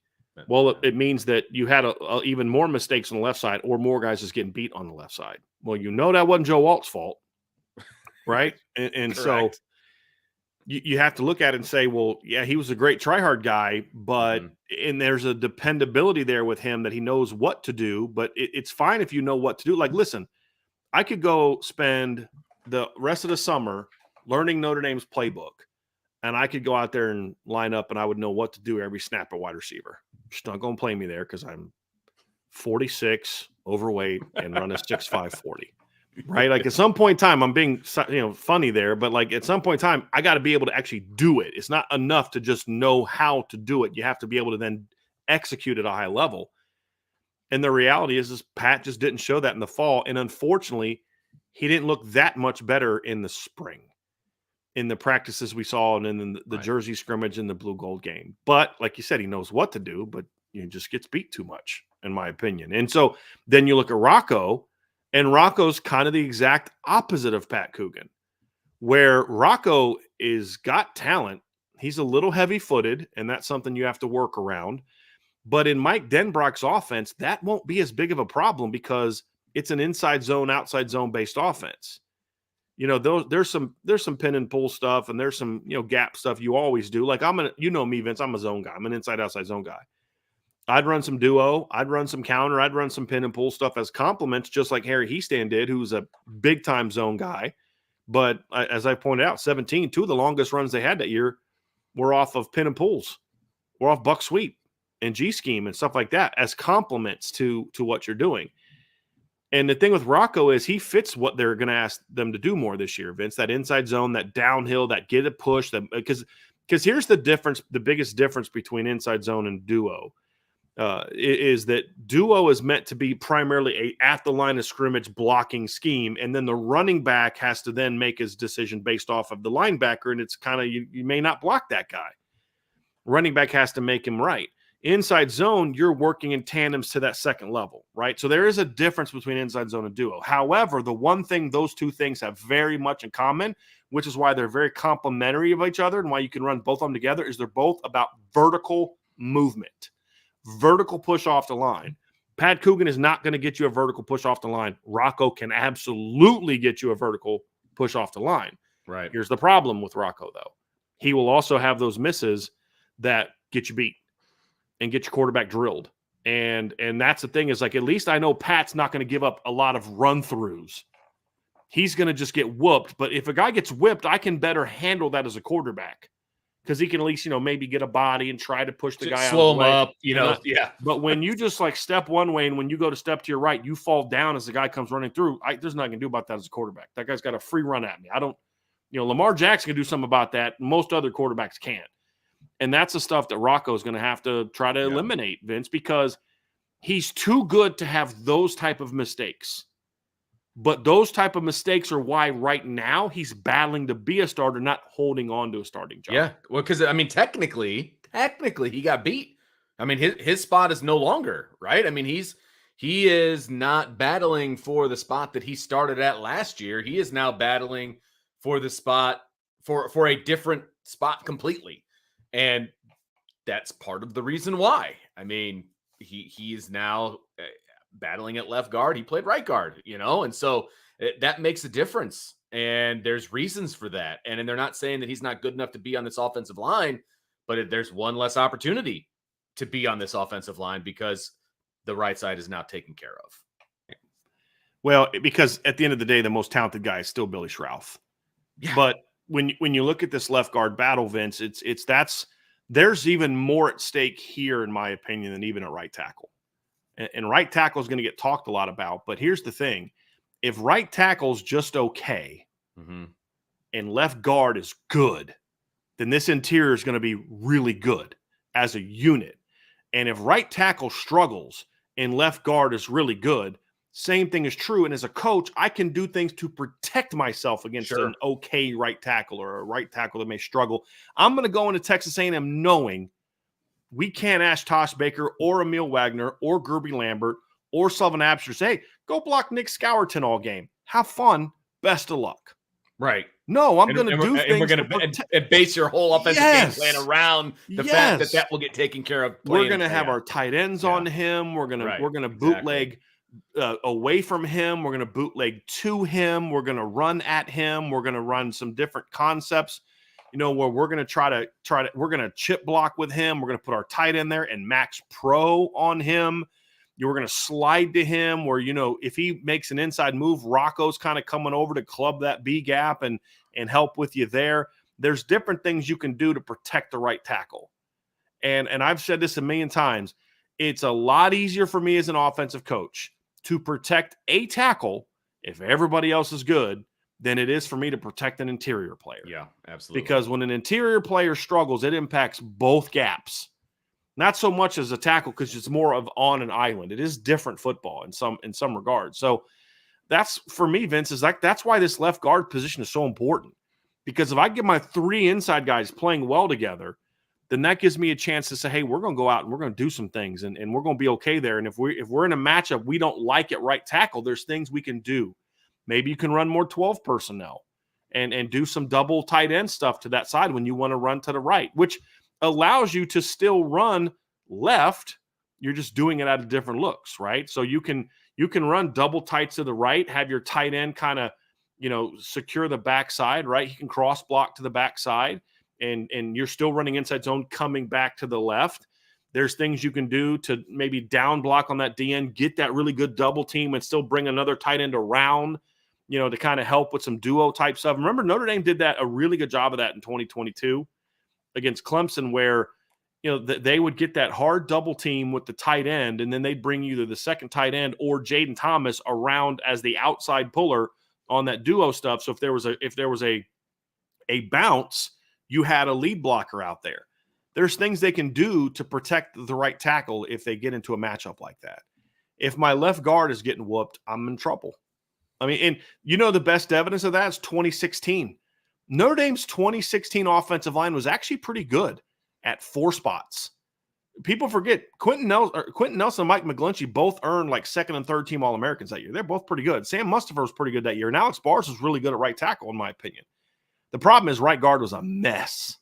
Well, it means that you had even more mistakes on the left side or more guys just getting beat on the left side. Well, that wasn't Joe Walt's fault. Right. And so you have to look at it and say, well, yeah, he was a great try-hard guy, but and there's a dependability there with him that he knows what to do, but it's fine if you know what to do. Like, listen, I could go spend the rest of the summer learning Notre Dame's playbook, and I could go out there and line up and I would know what to do every snap at wide receiver. Just not going to play me there because I'm 46, overweight, and run a 6'5", 40. Right. Like at some point in time, I'm being, funny there, but like at some point in time, I got to be able to actually do it. It's not enough to just know how to do it. You have to be able to then execute at a high level. And the reality is Pat just didn't show that in the fall. And unfortunately, he didn't look that much better in the spring, in the practices we saw and in the Jersey scrimmage and the blue gold game. But like you said, he knows what to do, but he just gets beat too much, in my opinion. And so then you look at Rocco. And Rocco's kind of the exact opposite of Pat Coogan, where Rocco is got talent. He's a little heavy-footed, and that's something you have to work around. But in Mike Denbrock's offense, that won't be as big of a problem because it's an inside zone, outside zone based offense. There's some pin and pull stuff, and there's some gap stuff you always do. Like me, Vince, I'm a zone guy. I'm an inside outside zone guy. I'd run some duo. I'd run some counter. I'd run some pin and pull stuff as compliments, just like Harry Heastan did, who's a big-time zone guy. But as I pointed out, 17, two of the longest runs they had that year were off of pin and pulls. We're off buck sweep and G scheme and stuff like that as compliments to what you're doing. And the thing with Rocco is he fits what they're going to ask them to do more this year, Vince. That inside zone, that downhill, that get a push. Because here's the difference, the biggest difference between inside zone and duo is that duo is meant to be primarily a at the line of scrimmage blocking scheme, and then the running back has to then make his decision based off of the linebacker, and it's kind of you may not block that guy. Running back has to make him right. Inside zone, you're working in tandems to that second level, right? So there is a difference between inside zone and duo. However, the one thing those two things have very much in common, which is why they're very complementary of each other and why you can run both of them together, is they're both about vertical movement, vertical push off the line. Pat Coogan is not going to get you a vertical push off the line. Rocco can absolutely get you a vertical push off the line. Right. Here's the problem with Rocco, though. He will also have those misses that get you beat and get your quarterback drilled. And that's the thing is, like, at least I know Pat's not going to give up a lot of run-throughs. He's going to just get whooped. But if a guy gets whipped, I can better handle that as a quarterback because he can at least, maybe get a body and try to push the guy out. Slow him up, yeah. But when you just, like, step one way and when you go to step to your right, you fall down as the guy comes running through, there's nothing I can do about that as a quarterback. That guy's got a free run at me. I don't – Lamar Jackson can do something about that. Most other quarterbacks can't. And that's the stuff that Rocco is going to have to try to eliminate, Vince, because he's too good to have those type of mistakes. But those type of mistakes are why right now he's battling to be a starter, not holding on to a starting job. Yeah, well, because, technically he got beat. His spot is no longer, right? He is not battling for the spot that he started at last year. He is now battling for the spot, for a different spot completely. And that's part of the reason why. He is now battling at left guard. He played right guard, and so that makes a difference. And there's reasons for that. And they're not saying that he's not good enough to be on this offensive line, but there's one less opportunity to be on this offensive line because the right side is now taken care of. Well, because at the end of the day, the most talented guy is still Billy Schrauth. Yeah. But when you look at this left guard battle, Vince, there's even more at stake here, in my opinion, than even at right tackle. And right tackle is going to get talked a lot about. But here's the thing: if right tackle's just okay, and left guard is good, then this interior is going to be really good as a unit. And if right tackle struggles and left guard is really good, same thing is true. And as a coach, I can do things to protect myself against an okay right tackle or a right tackle that may struggle. I'm going to go into Texas A&M knowing we can't ask Tosh Baker or Emil Wagner or Gerby Lambert or Sullivan Absher to say, hey, go block Nick Scourton all game. Have fun. Best of luck. Right. No, I'm going to do things. And we're going to base your whole offensive game plan around the fact that will get taken care of. We're going to have our tight ends on him. We're going to bootleg away from him. We're going to bootleg to him. We're going to run at him. We're going to run some different concepts, where we're going to we're going to chip block with him. We're going to put our tight end there and max pro on him. We're going to slide to him where, if he makes an inside move, Rocco's kind of coming over to club that B gap and help with you there. There's different things you can do to protect the right tackle. And I've said this a million times. It's a lot easier for me as an offensive coach to protect a tackle if everybody else is good than it is for me to protect an interior player. Yeah, absolutely. Because when an interior player struggles, it impacts both gaps. Not so much as a tackle because it's more of on an island. It is different football in some regards. So that's, for me, Vince, that's why this left guard position is so important. Because if I get my three inside guys playing well together, then that gives me a chance to say, hey, we're going to go out and we're going to do some things and we're going to be okay there. And if we're in a matchup we don't like at right tackle, there's things we can do. Maybe you can run more 12 personnel and do some double tight end stuff to that side when you want to run to the right, which allows you to still run left. You're just doing it out of different looks, right? So you can run double tights to the right, have your tight end kind of, secure the backside, right? He can cross block to the backside. And you're still running inside zone coming back to the left. There's things you can do to maybe down block on that DN, get that really good double team and still bring another tight end around, to kind of help with some duo type stuff. Remember, Notre Dame did a really good job of that in 2022 against Clemson, where they would get that hard double team with the tight end, and then they'd bring either the second tight end or Jaden Thomas around as the outside puller on that duo stuff. So if there was a bounce, you had a lead blocker out there. There's things they can do to protect the right tackle if they get into a matchup like that. If my left guard is getting whooped, I'm in trouble. I mean, and the best evidence of that is 2016. Notre Dame's 2016 offensive line was actually pretty good at 4 spots. People forget Quentin Nelson and Mike McGlinchey both earned like second and third team All-Americans that year. They're both pretty good. Sam Mustipher was pretty good that year. And Alex Bars was really good at right tackle, in my opinion. The problem is right guard was a mess,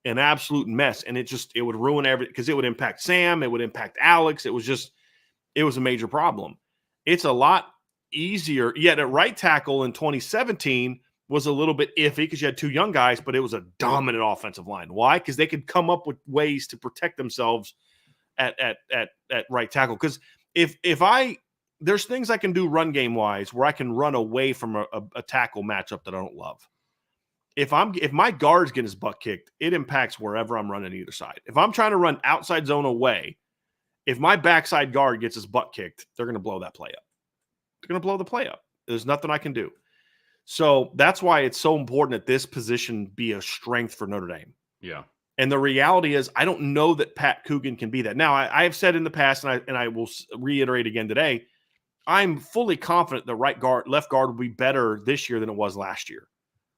an absolute mess. And it would ruin everything because it would impact Sam. It would impact Alex. It was a major problem. It's a lot easier. Yet at right tackle in 2017 was a little bit iffy because you had 2 young guys, but it was a dominant offensive line. Why? Because they could come up with ways to protect themselves at right tackle. Because if there's things I can do run game wise where I can run away from a tackle matchup that I don't love. If my guard's getting his butt kicked, it impacts wherever I'm running either side. If I'm trying to run outside zone away, if my backside guard gets his butt kicked, they're going to blow that play up. They're going to blow the play up. There's nothing I can do. So that's why it's so important that this position be a strength for Notre Dame. Yeah. And the reality is, I don't know that Pat Coogan can be that. Now, I have said in the past, and I will reiterate again today, I'm fully confident the left guard will be better this year than it was last year.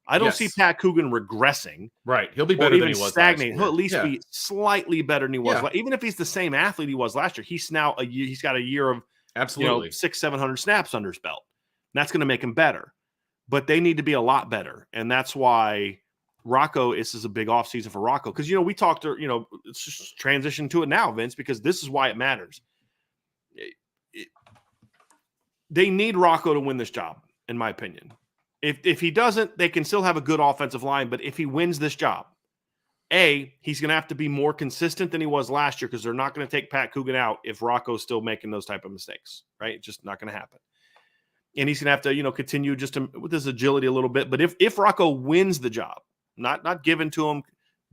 I don't see Pat Coogan regressing. Right. He'll be better than he was stagnating. He'll at least be slightly better than he was. Yeah. Even if he's the same athlete he was last year, he's got a year of absolutely 600-700 snaps under his belt. And that's going to make him better. But they need to be a lot better. And that's why this is a big offseason for Rocco. Because, we talked to, let's just transition to it now, Vince, because this is why it matters. They need Rocco to win this job, in my opinion. If he doesn't, they can still have a good offensive line. But if he wins this job, he's going to have to be more consistent than he was last year because they're not going to take Pat Coogan out if Rocco's still making those type of mistakes, right? It's just not going to happen. And he's going to have to, continue with his agility a little bit. But if Rocco wins the job, not given to him,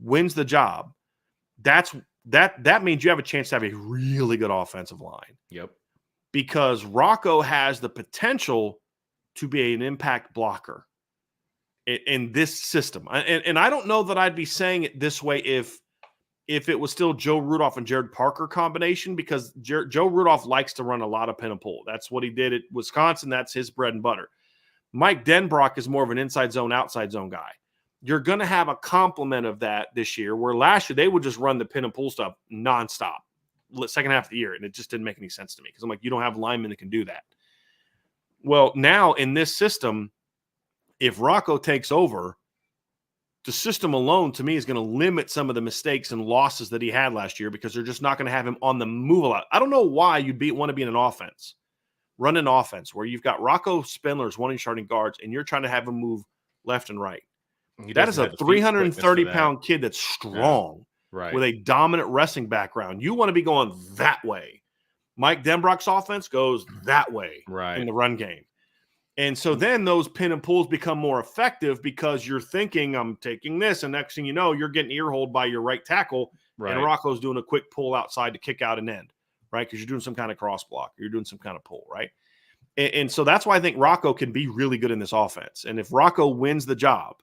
wins the job, that means you have a chance to have a really good offensive line. Yep. Because Rocco has the potential to be an impact blocker in this system. And I don't know that I'd be saying it this way if it was still Joe Rudolph and Jared Parker combination, because Joe Rudolph likes to run a lot of pin and pull. That's what he did at Wisconsin. That's his bread and butter. Mike Denbrock is more of an inside zone, outside zone guy. You're going to have a complement of that this year, where last year they would just run the pin and pull stuff nonstop, second half of the year, and it just didn't make any sense to me because I'm like, you don't have linemen that can do that. Well, now in this system, if Rocco takes over, the system alone, to me, is going to limit some of the mistakes and losses that he had last year because they're just not going to have him on the move a lot. I don't know why you'd want to be in an offense, run an offense where you've got Rocco Spindler as one of your starting guards, and you're trying to have him move left and right. That is a 330-pound kid that's strong, right, with a dominant wrestling background. You want to be going that way. Mike Denbrock's offense goes that way in the run game. And so then those pin and pulls become more effective because you're thinking, I'm taking this, and next thing you know, you're getting ear-holed by your right tackle, and Rocco's doing a quick pull outside to kick out an end, right? Because you're doing some kind of cross block. You're doing some kind of pull, right? And so that's why I think Rocco can be really good in this offense. And if Rocco wins the job,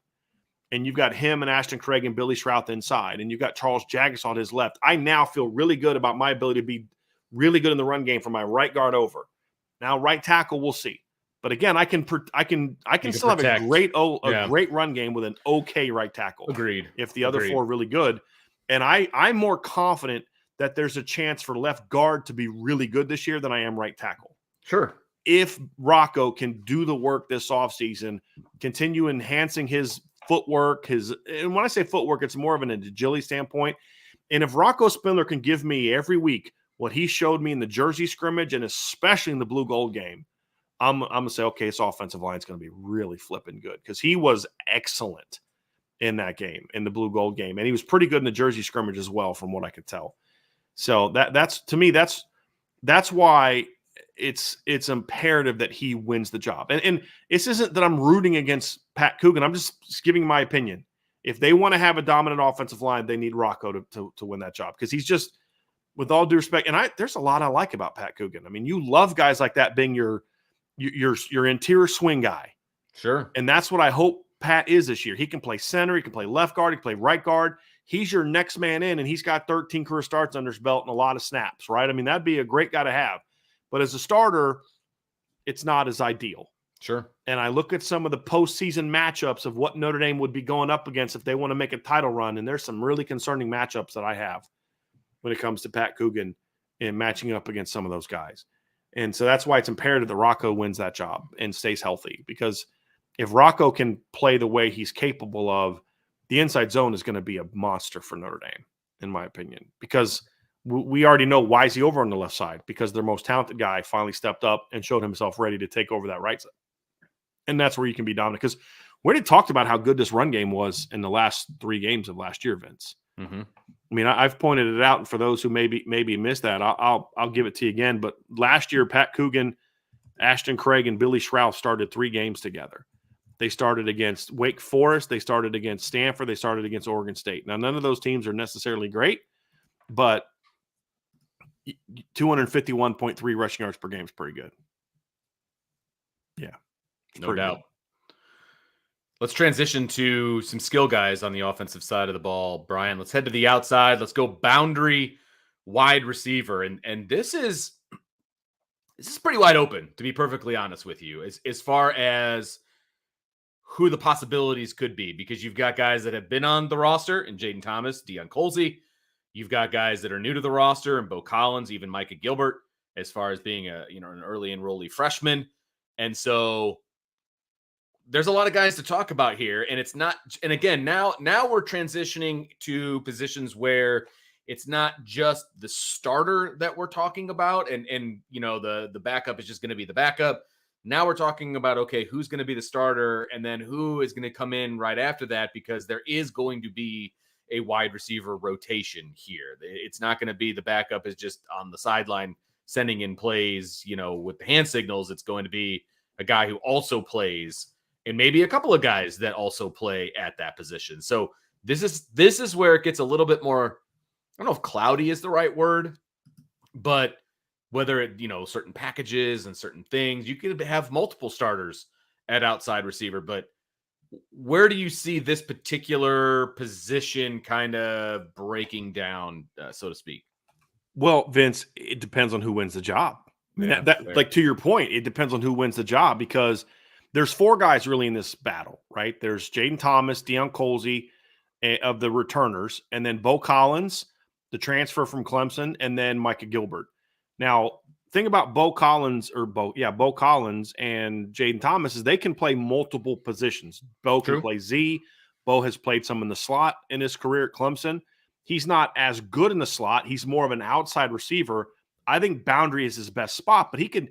and you've got him and Ashton Craig and Billy Shrouth inside, and you've got Charles Jagus on his left, I now feel really good about my ability to be really good in the run game from my right guard over. Now, right tackle, we'll see. But again, I can still have a great run game with an okay right tackle. Agreed. If the other four are really good. And I'm more confident that there's a chance for left guard to be really good this year than I am right tackle. Sure. If Rocco can do the work this offseason, continue enhancing his footwork, and when I say footwork, it's more of an agility standpoint. And if Rocco Spindler can give me every week what he showed me in the Jersey scrimmage and especially in the blue gold game, I'm going to say, okay, this offensive line is going to be really flipping good because he was excellent in that game, in the blue gold game. And he was pretty good in the Jersey scrimmage as well, from what I could tell. So that's to me, that's why it's imperative that he wins the job. And this isn't that I'm rooting against Pat Coogan. I'm just giving my opinion. If they want to have a dominant offensive line, they need Rocco to win that job, because he's just, with all due respect, and there's a lot I like about Pat Coogan. I mean, you love guys like that being your interior swing guy. Sure. And that's what I hope Pat is this year. He can play center, he can play left guard, he can play right guard. He's your next man in, and he's got 13 career starts under his belt and a lot of snaps, right? I mean, that'd be a great guy to have. But as a starter, it's not as ideal. Sure. And I look at some of the postseason matchups of what Notre Dame would be going up against if they want to make a title run, and there's some really concerning matchups that I have when it comes to Pat Coogan and matching up against some of those guys. And so that's why it's imperative that Rocco wins that job and stays healthy, because if Rocco can play the way he's capable of, the inside zone is going to be a monster for Notre Dame, in my opinion, because we already know why is he over on the left side, because their most talented guy finally stepped up and showed himself ready to take over that right side. And that's where you can be dominant, because we already talked about how good this run game was in the last 3 games of last year, Vince. Mm-hmm. I mean, I've pointed it out, and for those who maybe missed that, I'll give it to you again. But last year, Pat Coogan, Ashton Craig, and Billy Schrouf started 3 games together. They started against Wake Forest. They started against Stanford. They started against Oregon State. Now, none of those teams are necessarily great, but 251.3 rushing yards per game is pretty good. Yeah. No doubt. Let's transition to some skill guys on the offensive side of the ball. Bryan, let's head to the outside. Let's go boundary wide receiver. And this is pretty wide open, to be perfectly honest with you, as far as who the possibilities could be, because you've got guys that have been on the roster in Jaden Thomas, Deion Colsey. You've got guys that are new to the roster, and Bo Collins, even Micah Gilbert, as far as being an early enrollee freshman. And so there's a lot of guys to talk about here, and it's not. And again, now we're transitioning to positions where it's not just the starter that we're talking about, and the backup is just going to be the backup. Now we're talking about, okay, who's going to be the starter, and then who is going to come in right after that, because there is going to be a wide receiver rotation here. It's not going to be the backup is just on the sideline sending in plays, with the hand signals. It's going to be a guy who also plays, and maybe a couple of guys that also play at that position. So this is where it gets a little bit more, I don't know if cloudy is the right word, but whether it, certain packages and certain things, you could have multiple starters at outside receiver. But where do you see this particular position kind of breaking down, so to speak? Well, Vince, it depends on who wins the job. I mean, like, to your point, it depends on who wins the job, because there's 4 guys really in this battle, right? There's Jaden Thomas, Deion Colsey of the returners, and then Bo Collins, the transfer from Clemson, and then Micah Gilbert. Now, thing about Bo Collins and Jaden Thomas is they can play multiple positions. Bo can play Z. Bo has played some in the slot in his career at Clemson. He's not as good in the slot. He's more of an outside receiver. I think boundary is his best spot, but he could,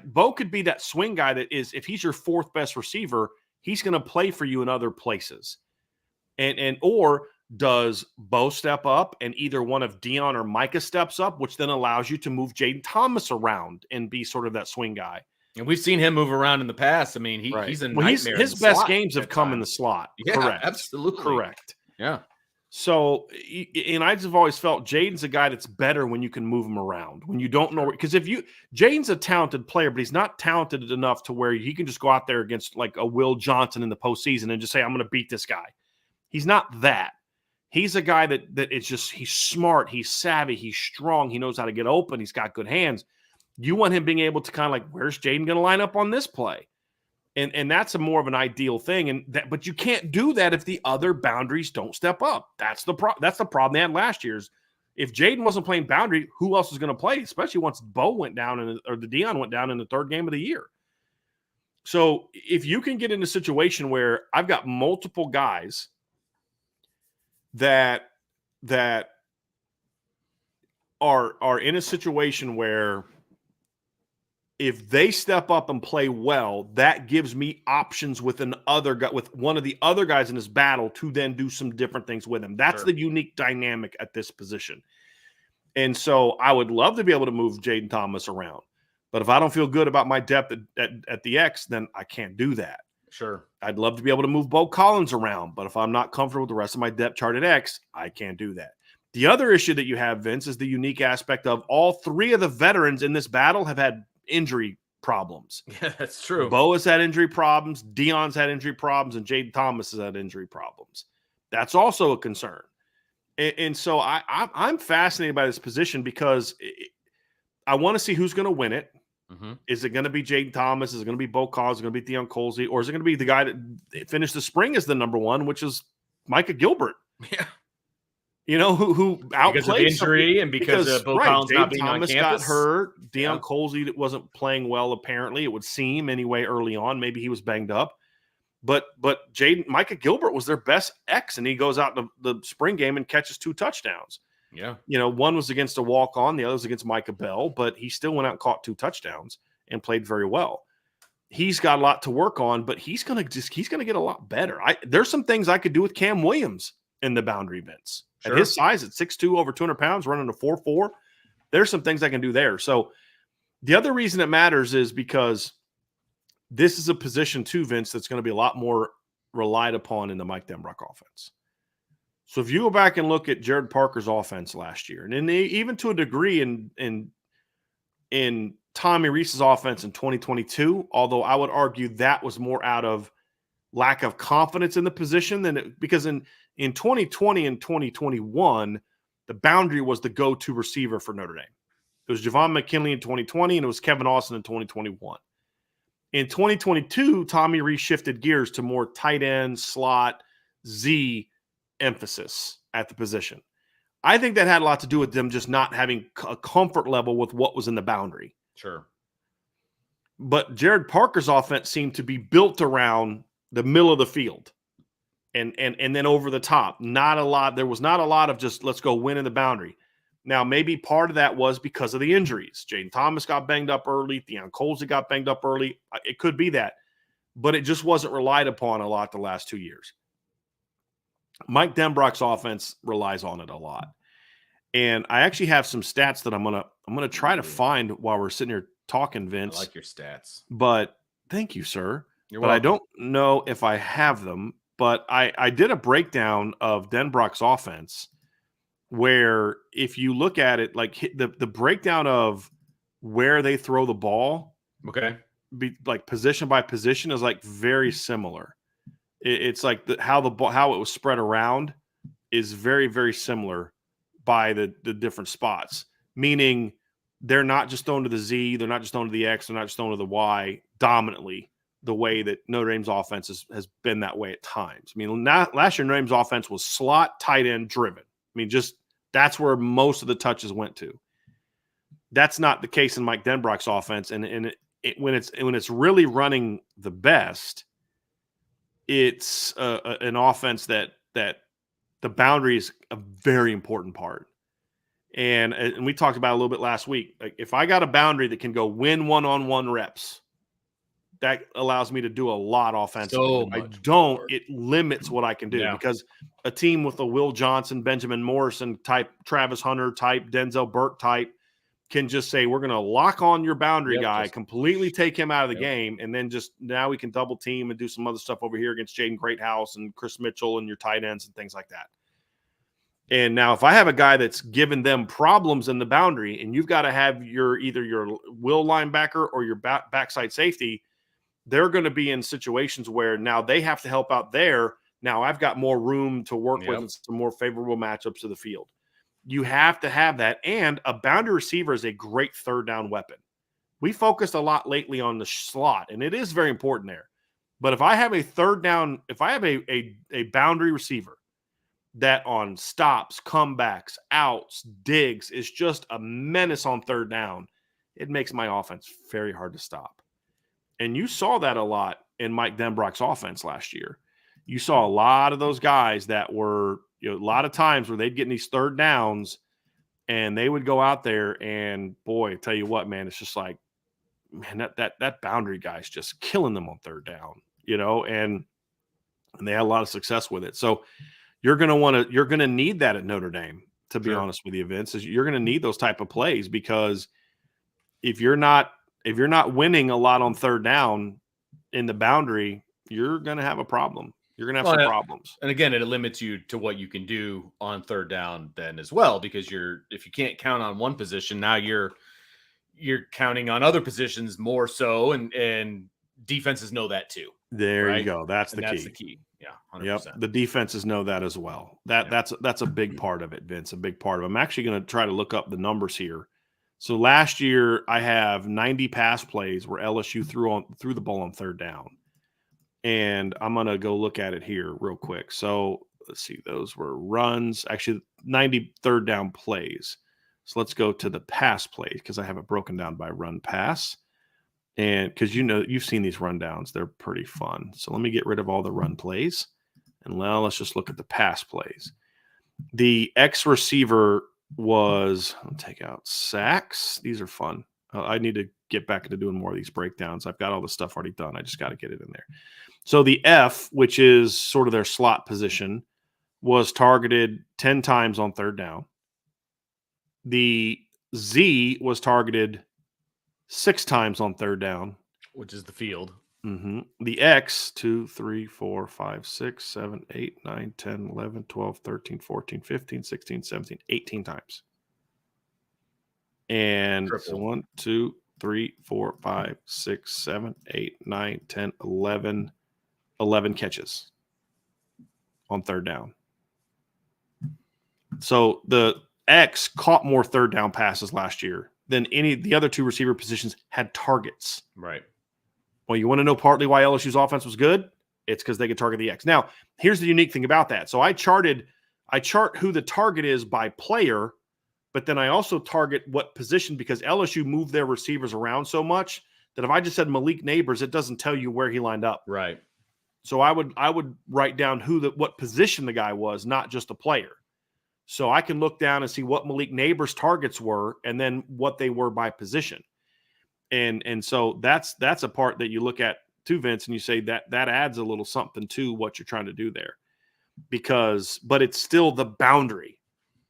Bo could be that swing guy that is, if he's your 4th best receiver, he's going to play for you in other places. Or does Bo step up and either one of Deion or Micah steps up, which then allows you to move Jaden Thomas around and be sort of that swing guy. And we've seen him move around in the past. I mean, he's a nightmare. His best games have come in the slot. Yeah, correct. Absolutely. Correct. Yeah. So, and I just have always felt Jaden's a guy that's better when you can move him around, when you don't know, because Jaden's a talented player, but he's not talented enough to where he can just go out there against like a Will Johnson in the postseason and just say, I'm going to beat this guy. He's not that. He's a guy that it's just, he's smart, he's savvy, he's strong, he knows how to get open, he's got good hands. You want him being able to kind of like, where's Jaden going to line up on this play? And that's a more of an ideal thing. But you can't do that if the other boundaries don't step up. That's the problem they had last year. If Jaden wasn't playing boundary, who else is going to play? Especially once Bo went down or the Deion went down in the 3rd game of the year. So if you can get in a situation where I've got multiple guys that are in a situation where if they step up and play well, that gives me options with with one of the other guys in this battle to then do some different things with him. That's the unique dynamic at this position. And so I would love to be able to move Jaden Thomas around. But if I don't feel good about my depth at the X, then I can't do that. Sure. I'd love to be able to move Bo Collins around, but if I'm not comfortable with the rest of my depth chart at X, I can't do that. The other issue that you have, Vince, is the unique aspect of all three of the veterans in this battle have had injury problems. Yeah, that's true. Bo has had injury problems, Deion's had injury problems, and Jaden Thomas has had injury problems. That's also a concern. And so I'm fascinated by this position because I want to see who's going to win it. Mm-hmm. Is it going to be Jaden Thomas? Is it going to be Bo Collins? Is it going to be Deion Colsey? Or is it going to be the guy that finished the spring as the number one, which is Micah Gilbert? Yeah. You know, who outplayed because of injury and because of Bo Collins not being Thomas on campus. Got hurt. Deion Colsey wasn't playing well, apparently. It would seem anyway early on. Maybe he was banged up. But Micah Gilbert was their best X, and he goes out in the spring game and catches 2 touchdowns. Yeah. You know, one was against a walk-on, the other was against Micah Bell, but he still went out and caught 2 touchdowns and played very well. He's got a lot to work on, but he's gonna get a lot better. There's some things I could do with Cam Williams in the boundary, Vince. Sure. At his size, at 6'2", over 200 pounds, running a 4.4, there's some things I can do there. So the other reason it matters is because this is a position too, Vince, that's going to be a lot more relied upon in the Mike Denbrock offense. So if you go back and look at Jared Parker's offense last year, and even to a degree in Tommy Rees's offense in 2022, although I would argue that was more out of lack of confidence in the position because in 2020 and 2021, the boundary was the go-to receiver for Notre Dame. It was Javon McKinley in 2020, and it was Kevin Austin in 2021. In 2022, Tommy Rees shifted gears to more tight end, slot, Z emphasis at the position. I think that had a lot to do with them just not having a comfort level with what was in the boundary. Sure. But Jared Parker's offense seemed to be built around the middle of the field and then over the top. There was not a lot of just let's go win in the boundary. Now, maybe part of that was because of the injuries. Jaden Thomas got banged up early. Deion Colsey got banged up early. It could be that. But it just wasn't relied upon a lot the last 2 years. Mike Denbrock's offense relies on it a lot. And I actually have some stats that I'm gonna try to find while we're sitting here talking, Vince. I like your stats. But thank you, sir. You're welcome. welcome. I don't know if I have them, but I did a breakdown of Denbrock's offense where if you look at it, like the breakdown of where they throw the ball, okay, like position by position is like very similar. It's like how it was spread around is very, very similar by the different spots, meaning they're not just thrown to the Z, they're not just thrown to the X, they're not just thrown to the Y dominantly the way that Notre Dame's offense has been that way at times. I mean, last year Notre Dame's offense was slot tight end driven. I mean, just that's where most of the touches went to. That's not the case in Mike Denbrock's offense, and when it's really running the best, it's an offense that the boundary is a very important part. And we talked about it a little bit last week. Like if I got a boundary that can go win one-on-one reps, that allows me to do a lot offensively. If I don't, it limits what I can do because a team with a Will Johnson, Benjamin Morrison type, Travis Hunter type, Denzel Burke type can just say, we're going to lock on your boundary guy, completely take him out of the game. And then now we can double team and do some other stuff over here against Jaden Greathouse and Chris Mitchell and your tight ends and things like that. And now if I have a guy that's given them problems in the boundary and you've got to have either your will linebacker or your backside safety, they're going to be in situations where now they have to help out there. Now I've got more room to work with and some more favorable matchups of the field. You have to have that. And a boundary receiver is a great third down weapon. We focused a lot lately on the slot, and it is very important there. But if I have a third down, if I have a boundary receiver that on stops, comebacks, outs, digs is just a menace on third down, it makes my offense very hard to stop. And you saw that a lot in Mike Denbrock's offense last year. You saw a lot of those guys that were, a lot of times where they'd get in these third downs and they would go out there and, boy, I tell you what, man, it's just like, man, that boundary guy's just killing them on third down, and they had a lot of success with it. So you're going to need that at Notre Dame, to be honest with you, Vince. You're going to need those type of plays because if you're not winning a lot on third down in the boundary, you're going to have a problem. You're going to have some problems. And again, it limits you to what you can do on third down then as well, because if you can't count on one position, now you're counting on other positions more so, and defenses know that too. There right? you go. That's the key. Yeah, 100%. Yep. The defenses know that as well. That's a big part of it, Vince. A big part of it. I'm actually going to try to look up the numbers here. So last year I have 90 pass plays where LSU threw the ball on third down. And I'm going to go look at it here real quick. So let's see. Those were runs, actually 90 third down plays. So let's go to the pass plays because I have it broken down by run pass. And because you've seen these rundowns, they're pretty fun. So let me get rid of all the run plays. And now let's just look at the pass plays. The X receiver was, I'll take out sacks. These are fun. I need to get back into doing more of these breakdowns. I've got all the stuff already done. I just got to get it in there. So the F, which is sort of their slot position, was targeted 10 times on third down. The Z was targeted 6 times on third down, which is the field. Mm-hmm. The X, 2, 3, 4, 5, 6, 7, 8, 9, 10, 11, 12, 13, 14, 15, 16, 17, 18 times. And so 1, 2, 3, 4, 5, 6, 7, 8, 9, 10, 11 catches on third down. So the X caught more third down passes last year than any of the other 2 receiver positions had targets. Right. Well, you want to know partly why LSU's offense was good? It's because they could target the X. Now, here's the unique thing about that. So I chart who the target is by player, but then I also target what position, because LSU moved their receivers around so much that if I just said Malik Neighbors, it doesn't tell you where he lined up. Right. So I would write down what position the guy was, not just a player. So I can look down and see what Malik Neighbors' targets were and then what they were by position. And so that's a part that you look at too, Vince, and you say that adds a little something to what you're trying to do there. But it's still the boundary.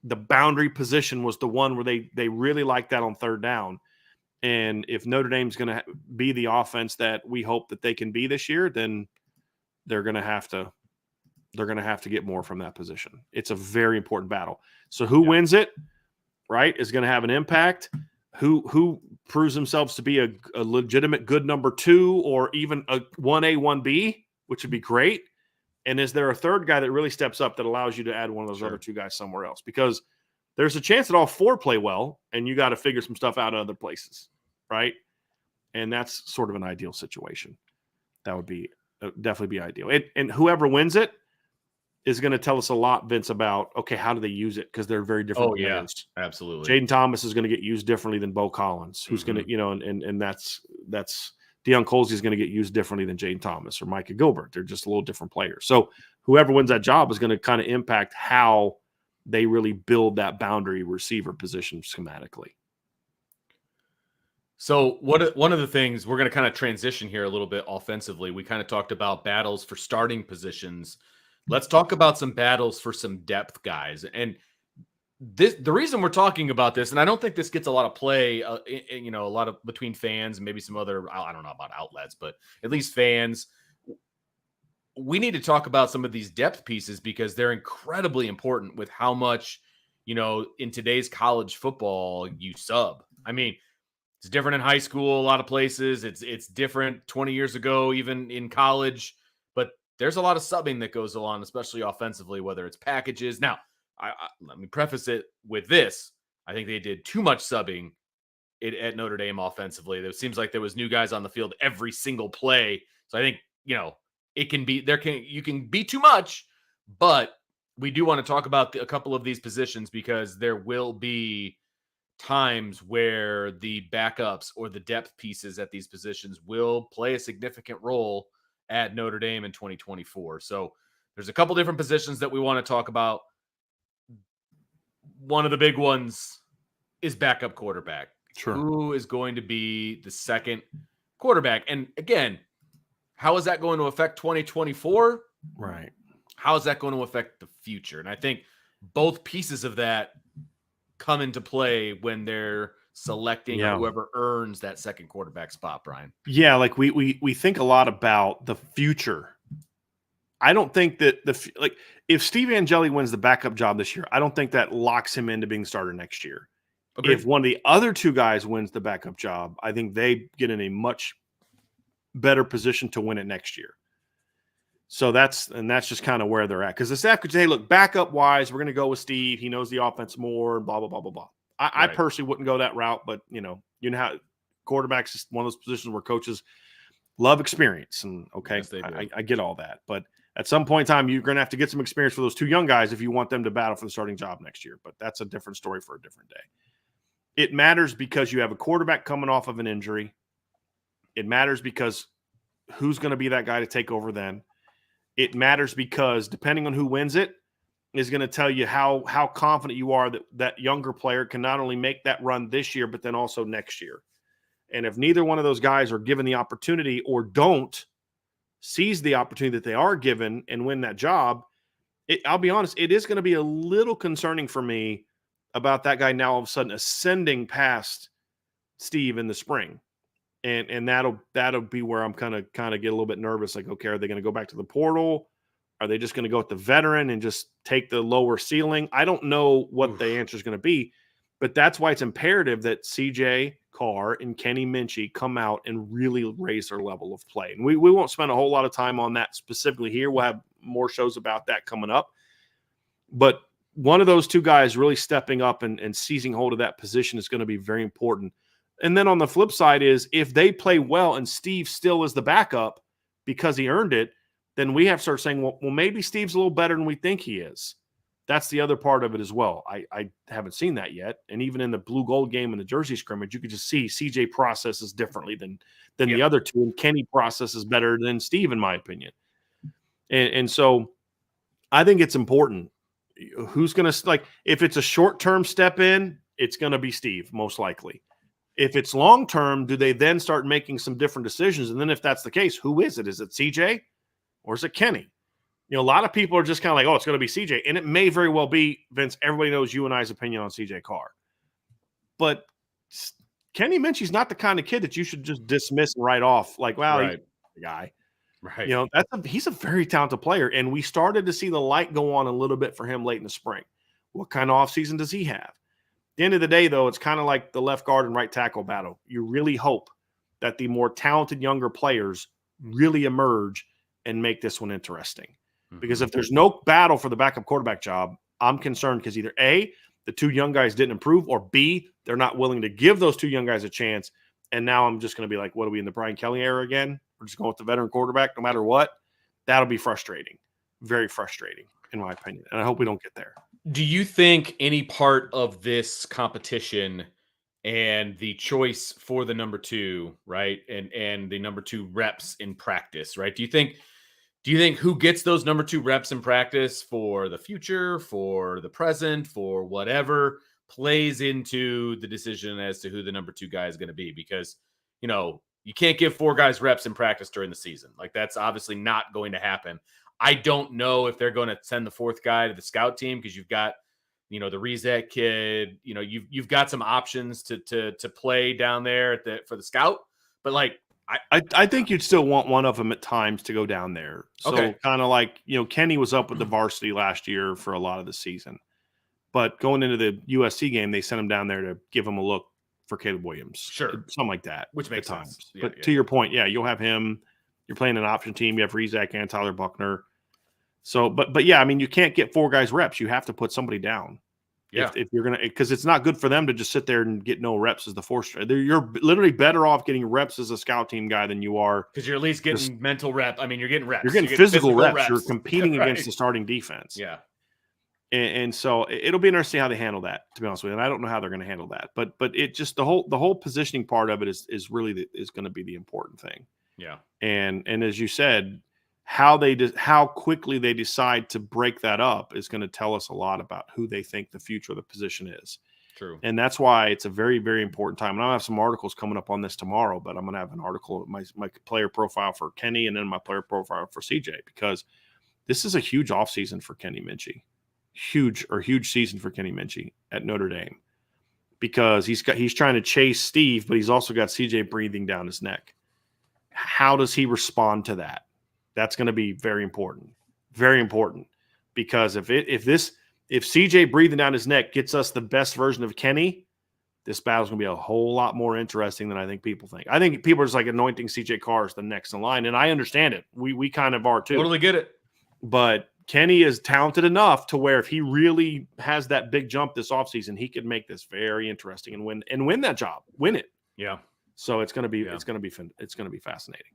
The boundary position was the one where they really like that on third down. And if Notre Dame's going to be the offense that we hope that they can be this year, then they're going to have to get more from that position. It's a very important battle. So who wins it, right, is going to have an impact. Who proves themselves to be a legitimate good number 2 or even a 1A, 1B, which would be great. And is there a third guy that really steps up that allows you to add one of those other 2 guys somewhere else? Because there's a chance that all 4 play well, and you got to figure some stuff out in other places, right? And that's sort of an ideal situation. That would be definitely be ideal. And whoever wins it is going to tell us a lot, Vince, about, okay, how do they use it? Because they're very different players. Yeah, absolutely. Jaden Thomas is going to get used differently than Bo Collins, who's going to, and that's Deion Colsey is going to get used differently than Jaden Thomas or Micah Gilbert. They're just a little different players. So whoever wins that job is going to kind of impact how they really build that boundary receiver position schematically. So one of the things we're going to kind of transition here a little bit offensively. We kind of talked about battles for starting positions. Let's talk about some battles for some depth guys. And the reason we're talking about this, and I don't think this gets a lot of play, a lot of between fans and maybe some other, I don't know about outlets, but at least fans, we need to talk about some of these depth pieces because they're incredibly important with how much, in today's college football you sub. I mean, it's different in high school, a lot of places. It's different 20 years ago, even in college. But there's a lot of subbing that goes on, especially offensively, whether it's packages. Now, let me preface it with this. I think they did too much subbing at Notre Dame offensively. It seems like there was new guys on the field every single play. So I think, it can be you can be too much, but we do want to talk about a couple of these positions because there will be times where the backups or the depth pieces at these positions will play a significant role at Notre Dame in 2024. So there's a couple different positions that we want to talk about. One of the big ones is backup quarterback. Sure. Who is going to be the second quarterback? And again, how is that going to affect 2024? Right. How is that going to affect the future? And I think both pieces of that come into play when they're selecting or whoever earns that second quarterback spot, Brian. Yeah, like we think a lot about the future. I don't think that if Steve Angeli wins the backup job this year, I don't think that locks him into being starter next year. Agreed. If one of the other two guys wins the backup job, I think they get in a much better position to win it next year. So that's just kind of where they're at. Because the staff could say, look, backup wise, we're going to go with Steve. He knows the offense more, blah, blah, blah, blah, blah. I personally wouldn't go that route, but you know how quarterbacks is one of those positions where coaches love experience. And okay, yes, I get all that. But at some point in time, you're going to have to get some experience for those two young guys if you want them to battle for the starting job next year. But that's a different story for a different day. It matters because you have a quarterback coming off of an injury. It matters because who's going to be that guy to take over then. It matters because depending on who wins it is going to tell you how confident you are that that younger player can not only make that run this year, but then also next year. And if neither one of those guys are given the opportunity or don't seize the opportunity that they are given and win that job, I'll be honest, it is going to be a little concerning for me about that guy now all of a sudden ascending past Steve in the spring. And that'll be where I'm kind of get a little bit nervous. Like, okay, are they going to go back to the portal? Are they just going to go with the veteran and just take the lower ceiling? I don't know what the answer is going to be, but that's why it's imperative that CJ Carr and Kenny Minchey come out and really raise their level of play. And we won't spend a whole lot of time on that specifically here. We'll have more shows about that coming up. But one of those two guys really stepping up and seizing hold of that position is going to be very important. And then on the flip side is if they play well and Steve still is the backup because he earned it, then we have to start saying, well, maybe Steve's a little better than we think he is. That's the other part of it as well. I haven't seen that yet. And even in the blue gold game and the jersey scrimmage, you could just see CJ processes differently than the other two. And Kenny processes better than Steve, in my opinion. And so I think it's important. Who's going to, like, if it's a short-term step in, it's going to be Steve, most likely. If it's long-term, do they then start making some different decisions? And then if that's the case, who is it? Is it CJ or is it Kenny? You know, a lot of people are just kind of like, oh, it's going to be CJ. And it may very well be, Vince, everybody knows you and I's opinion on CJ Carr. But Kenny Minchey's not the kind of kid that you should just dismiss and write off. Like, well, he's the guy. Right. You know, he's a very talented player. And we started to see the light go on a little bit for him late in the spring. What kind of offseason does he have? At the end of the day, though, it's kind of like the left guard and right tackle battle. You really hope that the more talented younger players really emerge and make this one interesting. Mm-hmm. Because if there's no battle for the backup quarterback job, I'm concerned because either A, the two young guys didn't improve, or B, they're not willing to give those two young guys a chance. And now I'm just going to be like, what are we in the Brian Kelly era again? We're just going with the veteran quarterback no matter what. That'll be frustrating. Very frustrating, in my opinion. And I hope we don't get there. Do you think any part of this competition and the choice for the number two, right, and the number two reps in practice, right? Do you think who gets those number two reps in practice for the future, for the present, for whatever, plays into the decision as to who the number two guy is going to be? Because, you know, you can't give four guys reps in practice during the season. Like, that's obviously not going to happen. I don't know if they're going to send the fourth guy to the scout team because you've got, you know, the Rizek kid. You know, you've got some options to play down there for the scout. But like, I think you'd still want one of them at times to go down there. So kind of like, you know, Kenny was up with the varsity last year for a lot of the season, but going into the USC game, they sent him down there to give him a look for Caleb Williams, something like that, which makes sense. Yeah, but to your point, you'll have him. You're playing an option team. You have Rizek and Tyler Buckner. So, but yeah, I mean, you can't get four guys reps. You have to put somebody down. Yeah. If you're going to, because it's not good for them to just sit there and get no reps as the fourth. You're literally better off getting reps as a scout team guy than you are. Because you're at least getting mental rep. I mean, you're getting reps. You're getting physical reps. You're competing against the starting defense. Yeah. And so it'll be interesting how they handle that, to be honest with you. And I don't know how they're going to handle that. But it just, the whole positioning part of it is really is going to be the important thing. Yeah. And as you said, how quickly they decide to break that up is going to tell us a lot about who they think the future of the position is. True. And that's why it's a very, very important time. And I'll have some articles coming up on this tomorrow, but I'm going to have an article, my player profile for Kenny and then my player profile for CJ, because this is a huge offseason for Kenny Minchey. Huge season for Kenny Minchey at Notre Dame. because he's trying to chase Steve, but he's also got CJ breathing down his neck. How does he respond to that? That's going to be very important. Very important. Because if CJ breathing down his neck gets us the best version of Kenny, this battle's going to be a whole lot more interesting than I think people think. I think people are just like anointing CJ Carr as the next in line, and I understand it. We kind of are too. Totally get it. But Kenny is talented enough to where if he really has that big jump this offseason, he could make this very interesting and win that job, win it. Yeah. So it's going to be fascinating.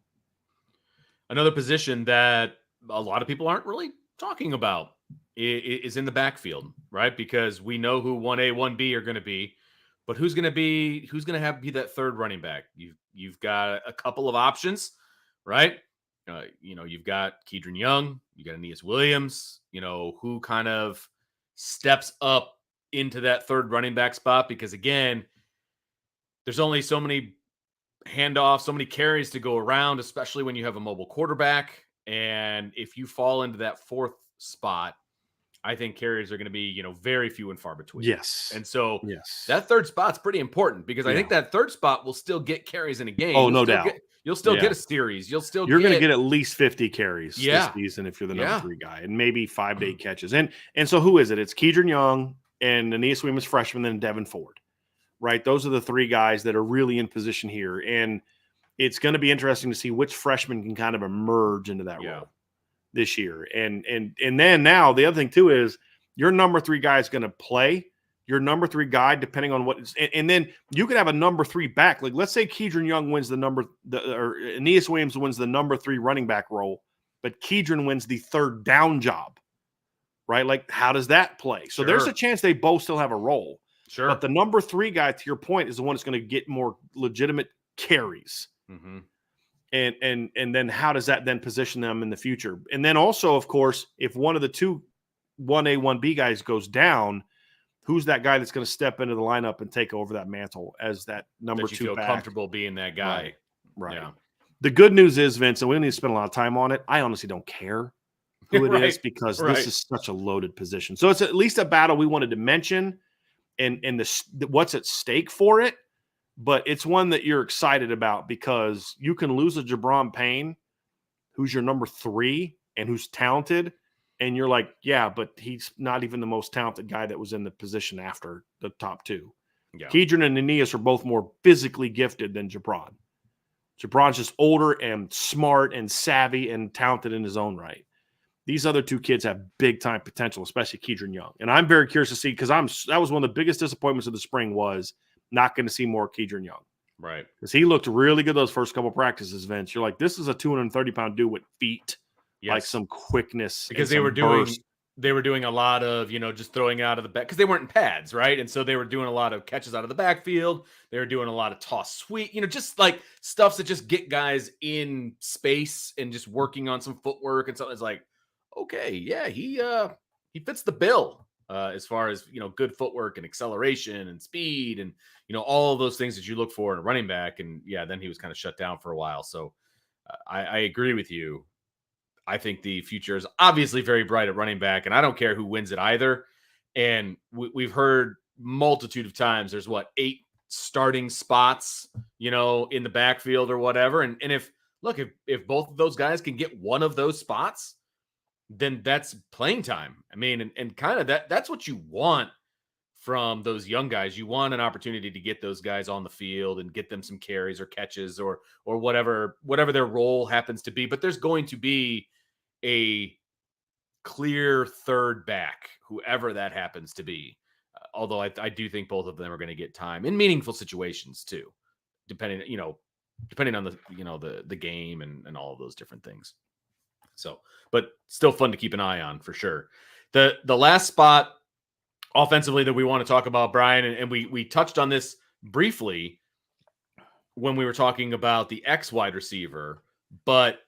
Another position that a lot of people aren't really talking about is in the backfield, right? Because we know who 1A, 1B are going to be, but who's going to be that third running back? You've got a couple of options, right? You've got Kedron Young, you got Aeneas Williams, who kind of steps up into that third running back spot, because again, there's only so many handoffs, so many carries to go around, especially when you have a mobile quarterback. And if you fall into that fourth spot, I think carries are going to be, very few and far between. Yes. And so that third spot's pretty important, because I think that third spot will still get carries in a game. Oh, no doubt. You'll still get a series. You're going to get at least 50 carries this season if you're the number 3 guy, and maybe 5 to 8 catches. And so who is it? It's Kedron Young and Aeneas Williams, freshman, then Devin Ford, right? Those are the 3 guys that are really in position here. And it's going to be interesting to see which freshman can kind of emerge into that role this year. And then now the other thing too is your number 3 guy is going to play. Your number 3 guy, depending on what, and then you could have a number 3 back. Like, let's say Kedron Young wins or Aeneas Williams wins the number 3 running back role, but Kedron wins the third down job, right? Like, how does that play? So there's a chance they both still have a role. Sure. But the number 3 guy, to your point, is the one that's going to get more legitimate carries. Mm-hmm. And then how does that then position them in the future? And then also, of course, if one of the 2 1A, 1B guys goes down, who's that guy that's going to step into the lineup and take over that mantle as that number 2 feel back? Comfortable being that guy. Right. Yeah. The good news is, Vince, and we don't need to spend a lot of time on it. I honestly don't care who it is, because this is such a loaded position. So it's at least a battle we wanted to mention and what's at stake for it. But it's one that you're excited about, because you can lose a Jabron Payne, who's your number 3 and who's talented. And you're like, yeah, but he's not even the most talented guy that was in the position after the top 2. Yeah. Kedron and Aeneas are both more physically gifted than Jabron. Jabron's just older and smart and savvy and talented in his own right. These other 2 kids have big time potential, especially Kedron Young. And I'm very curious to see, because that was one of the biggest disappointments of the spring, was not going to see more Kedron Young. Right. Because he looked really good those first couple practices, Vince. You're like, this is a 230-pound dude with feet. Yes. Like some quickness. Because they were doing a lot of, just throwing out of the back, because they weren't in pads, right? And so they were doing a lot of catches out of the backfield. They were doing a lot of toss sweep, just like stuff that just get guys in space and just working on some footwork and something. It's like, okay, yeah, he fits the bill as far as, good footwork and acceleration and speed and, all of those things that you look for in a running back. And then he was kind of shut down for a while. So I agree with you. I think the future is obviously very bright at running back, and I don't care who wins it either. And we've heard multitude of times there's 8 starting spots, in the backfield or whatever. And if both of those guys can get one of those spots, then that's playing time. I mean, and kind of that's what you want from those young guys. You want an opportunity to get those guys on the field and get them some carries or catches or whatever their role happens to be. But there's going to be a clear third back, whoever that happens to be. Although I do think both of them are going to get time in meaningful situations too, depending on the game and all of those different things. So, but still fun to keep an eye on for sure. The last spot offensively that we want to talk about, Bryan, and we touched on this briefly when we were talking about the X wide receiver, but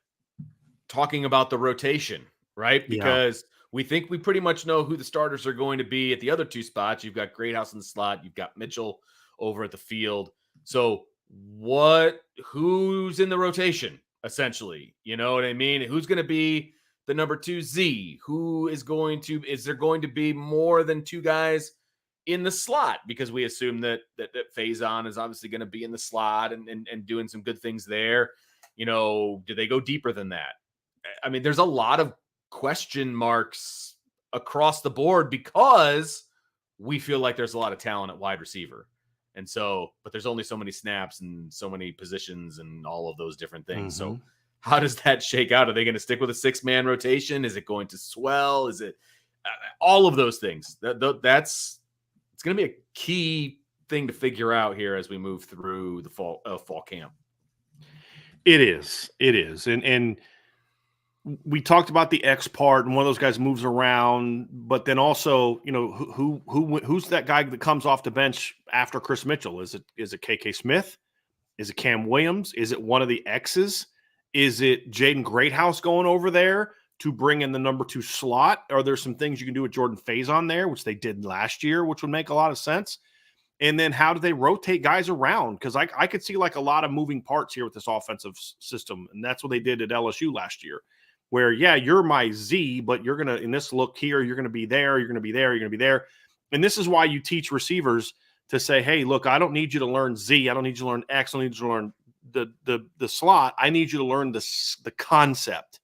talking about the rotation, right? Because we think we pretty much know who the starters are going to be at the other 2 spots. You've got Greathouse in the slot. You've got Mitchell over at the field. So who's in the rotation, essentially? You know what I mean? Who's going to be the number 2 Z? Is there going to be more than 2 guys in the slot, because we assume that Faison is obviously going to be in the slot and doing some good things there. Do they go deeper than that? I mean, there's a lot of question marks across the board because we feel like there's a lot of talent at wide receiver. And so, but there's only so many snaps and so many positions and all of those different things. So how does that shake out? Are they going to stick with a 6-man rotation? Is it going to swell? Is it all of those things? It's going to be a key thing to figure out here as we move through the fall camp. It is. And we talked about the X part, and one of those guys moves around, but then also, who's that guy that comes off the bench after Chris Mitchell? Is it KK Smith? Is it Cam Williams? Is it one of the X's? Is it Jaden Greathouse going over there to bring in the number 2 slot? Are there some things you can do with Jordan Faison there, which they did last year, which would make a lot of sense? And then how do they rotate guys around? Because I could see like a lot of moving parts here with this offensive system, and that's what they did at LSU last year. Where, yeah, you're my Z, but you're going to, in this look here, you're going to be there, you're going to be there, you're going to be there. And this is why you teach receivers to say, hey, look, I don't need you to learn Z. I don't need you to learn X. I don't need you to learn the slot. I need you to learn the concept.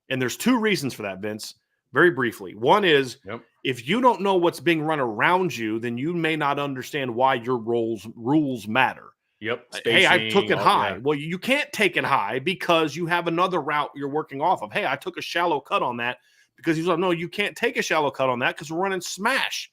And there's 2 reasons for that, Vince, very briefly. One is if you don't know what's being run around you, then you may not understand why your rules matter. Yep. Spacing, hey, I took it high. Yeah. Well, you can't take it high because you have another route you're working off of. Hey, I took a shallow cut on that because he's like, no, you can't take a shallow cut on that because we're running smash.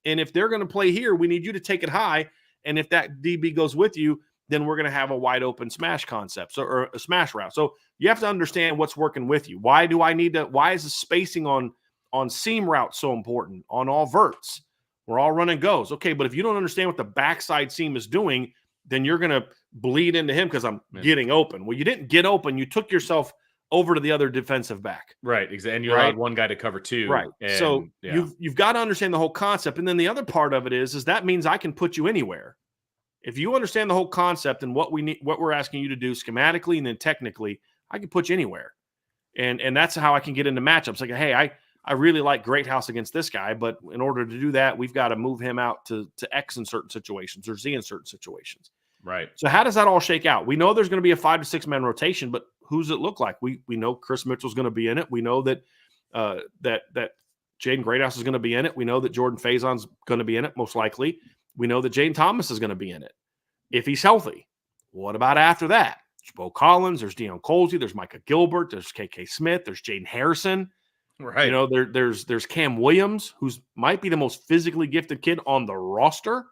And if they're going to play here, we need you to take it high. And if that DB goes with you, then we're going to have a wide open smash concept, or a smash route. So you have to understand what's working with you. Why is the spacing on seam route so important on all verts? We're all run and goes. Okay, but if you don't understand what the backside seam is doing, then you're going to bleed into him because I'm getting open. Well, you didn't get open. You took yourself over to the other defensive back. Right. Exactly. And you allowed one guy to cover 2. Right. And, so you've got to understand the whole concept. And then the other part of it is that means I can put you anywhere. If you understand the whole concept and what we're asking you to do schematically and then technically, I can put you anywhere. And that's how I can get into matchups. Like, hey, I really like Greathouse against this guy, but in order to do that, we've got to move him out to X in certain situations or Z in certain situations. Right. So how does that all shake out? We know there's going to be a 5 to 6-man rotation, but who's it look like? We know Chris Mitchell's going to be in it. We know that that Jaden Greathouse is going to be in it. We know that Jordan Faison's going to be in it, most likely. We know that Jane Thomas is going to be in it if he's healthy. What about after that? There's Bo Collins, there's Deion Colsey, there's Micah Gilbert, there's KK Smith, there's Jaden Harrison. Right. There's Cam Williams, who's might be the most physically gifted kid on the roster.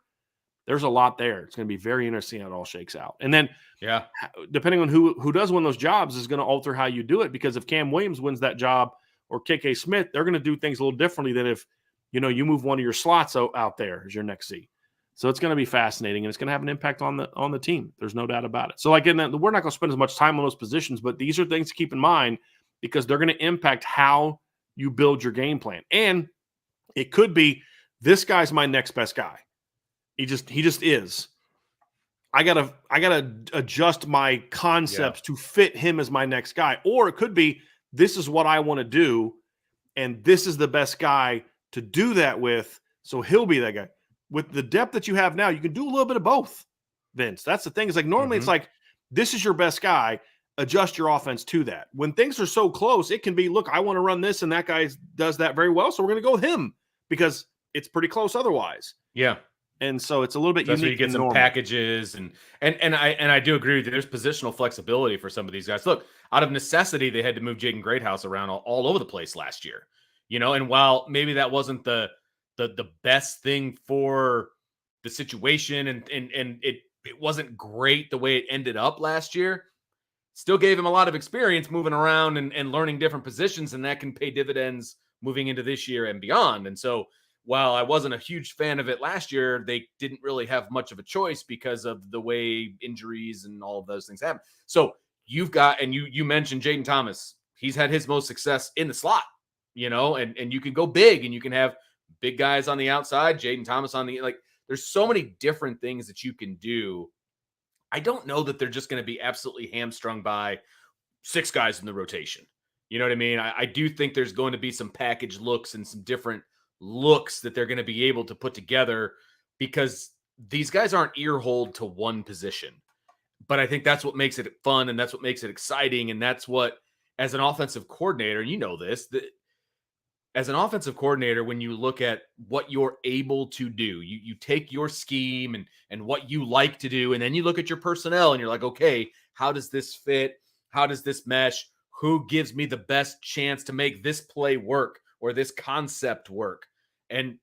There's a lot there. It's going to be very interesting how it all shakes out. And then, depending on who does win those jobs is going to alter how you do it. Because if Cam Williams wins that job or KK Smith, they're going to do things a little differently than if you move one of your slots out there as your next Z. So it's going to be fascinating, and it's going to have an impact on the team. There's no doubt about it. So again, we're not going to spend as much time on those positions, but these are things to keep in mind because they're going to impact how you build your game plan. And it could be this guy's my next best guy. He just is. I gotta adjust my concepts to fit him as my next guy. Or it could be this is what I want to do, and this is the best guy to do that with. So he'll be that guy. With the depth that you have now, you can do a little bit of both, Vince. That's the thing. It's like normally it's like this is your best guy. Adjust your offense to that. When things are so close, it can be, look, I want to run this, and that guy does that very well, so we're going to go with him because it's pretty close otherwise. Yeah. And so it's a little bit unique. So you get some normal packages and I do agree with you. There's positional flexibility for some of these guys. Look, out of necessity, they had to move Jaden Greathouse around all over the place last year. And while maybe that wasn't the best thing for the situation and it wasn't great the way it ended up last year, still gave him a lot of experience moving around and learning different positions, and that can pay dividends moving into this year and beyond. And so while I wasn't a huge fan of it last year, they didn't really have much of a choice because of the way injuries and all of those things happen. So you've got, and you mentioned Jaden Thomas. He's had his most success in the slot, and you can go big and you can have big guys on the outside, Jaden Thomas on the, there's so many different things that you can do. I don't know that they're just going to be absolutely hamstrung by 6 guys in the rotation. You know what I mean? I do think there's going to be some package looks and some different looks that they're going to be able to put together, because these guys aren't ear-holed to one position. But I think that's what makes it fun, and that's what makes it exciting, and that's what, as an offensive coordinator, and you know this, as an offensive coordinator, when you look at what you're able to do, you take your scheme and what you like to do, and then you look at your personnel and you're like, okay, how does this fit? How does this mesh? Who gives me the best chance to make this play work or this concept work? And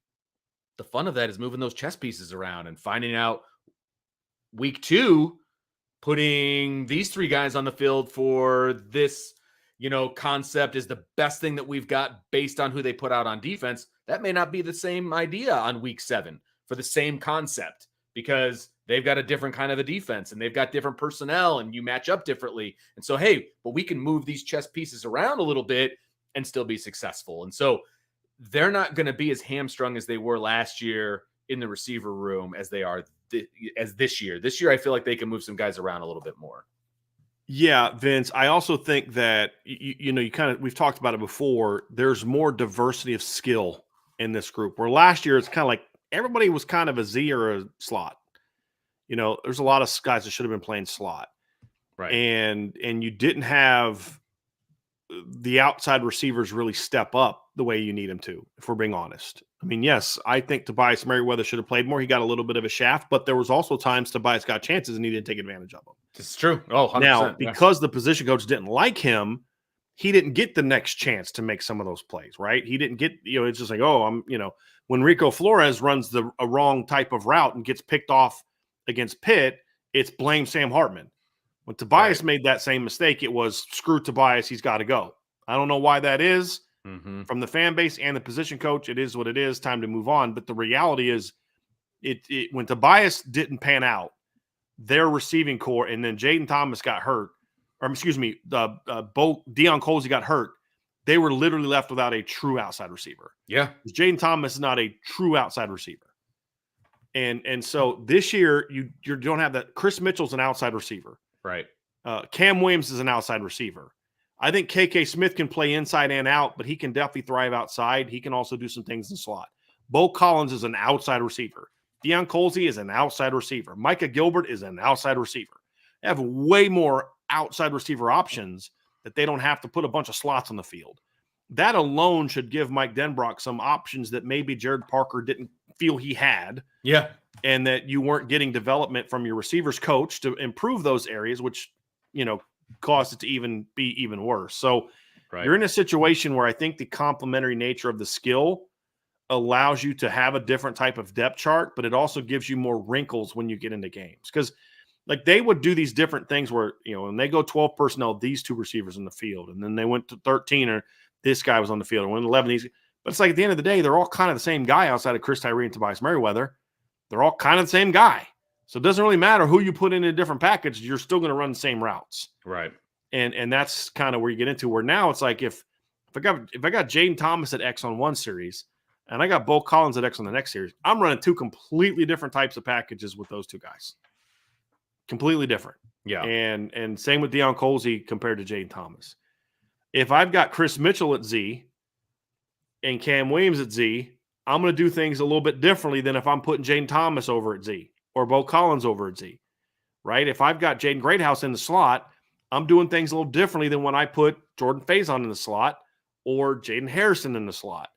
the fun of that is moving those chess pieces around and finding out week 2, putting these 3 guys on the field for this, concept is the best thing that we've got based on who they put out on defense. That may not be the same idea on week 7 for the same concept, because they've got a different kind of a defense and they've got different personnel and you match up differently. And so, hey, but we can move these chess pieces around a little bit and still be successful. And so they're not going to be as hamstrung as they were last year in the receiver room as they are as this year. This year, I feel like they can move some guys around a little bit more. Yeah, Vince. I also think that we've talked about it before. There's more diversity of skill in this group. Where last year it's kind of like everybody was kind of a Z or a slot. There's a lot of guys that should have been playing slot, right? And you didn't have the outside receivers really step up the way you need them to, if we're being honest. I mean, yes, I think Tobias Merriweather should have played more. He got a little bit of a shaft, but there was also times Tobias got chances and he didn't take advantage of them. It's true. Oh, 100%. Now, because the position coach didn't like him, he didn't get the next chance to make some of those plays, right? He didn't get, it's just like, when Rico Flores runs a wrong type of route and gets picked off against Pitt, it's blame Sam Hartman. When Tobias made that same mistake, it was screw Tobias, he's got to go. I don't know why that is. From the fan base and the position coach, it is what it is. Time to move on. But the reality is, when Tobias didn't pan out, their receiving core, and then Jaden Thomas got hurt, or excuse me, Deion Colsey got hurt. They were literally left without a true outside receiver. Yeah, Jaden Thomas is not a true outside receiver, and so this year you don't have that. Chris Mitchell's an outside receiver, right? Cam Williams is an outside receiver. I think KK Smith can play inside and out, but he can definitely thrive outside. He can also do some things in slot. Bo Collins is an outside receiver. Deion Colsey is an outside receiver. Micah Gilbert is an outside receiver. They have way more outside receiver options that they don't have to put a bunch of slots on the field. That alone should give Mike Denbrock some options that maybe Jared Parker didn't feel he had. Yeah. And that you weren't getting development from your receivers coach to improve those areas, which, caused it to be even worse. So you're in a situation where I think the complementary nature of the skill allows you to have a different type of depth chart, but it also gives you more wrinkles when you get into games. Because like they would do these different things where, when they go 12 personnel, these 2 receivers in the field, and then they went to 13 or this guy was on the field, and went 11. But it's like at the end of the day, they're all kind of the same guy outside of Chris Tyree and Tobias Merriweather. They're all kind of the same guy. So it doesn't really matter who you put in a different package. You're still going to run the same routes. Right. And that's kind of where you get into where now it's like, if I got Jaden Thomas at X on one series and I got Bo Collins at X on the next series, I'm running 2 completely different types of packages with those 2 guys. Completely different. Yeah. And same with Deion Colsey compared to Jaden Thomas. If I've got Chris Mitchell at Z and Cam Williams at Z, I'm going to do things a little bit differently than if I'm putting Jaden Thomas over at Z or Bo Collins over at Z, right? If I've got Jaden Greathouse in the slot, I'm doing things a little differently than when I put Jordan Faison in the slot or Jaden Harrison in the slot.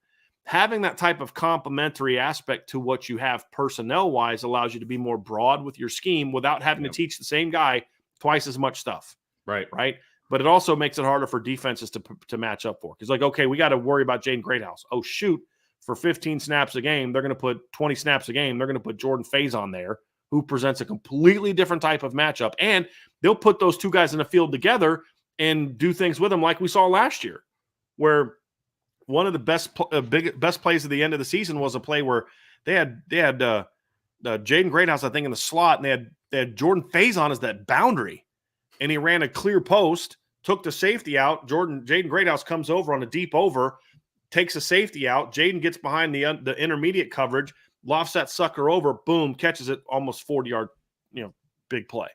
Having that type of complementary aspect to what you have personnel-wise allows you to be more broad with your scheme without having to teach the same guy twice as much stuff. Right. But it also makes it harder for defenses to match up for. Because, like, okay, we got to worry about Jaden Greathouse. Oh, shoot. For 15 snaps a game, they're going to put 20 snaps a game. They're going to put Jordan Faison there, who presents a completely different type of matchup. And they'll put those 2 guys in the field together and do things with them like we saw last year, where one of the best plays at the end of the season was a play where they had Jaden Greathouse, I think, in the slot, and they had Jordan Faison as that boundary. And he ran a clear post, took the safety out. Jaden Greathouse comes over on a deep over, takes a safety out. Jaden gets behind the intermediate coverage, lofts that sucker over, boom, catches it almost 40-yard, big play.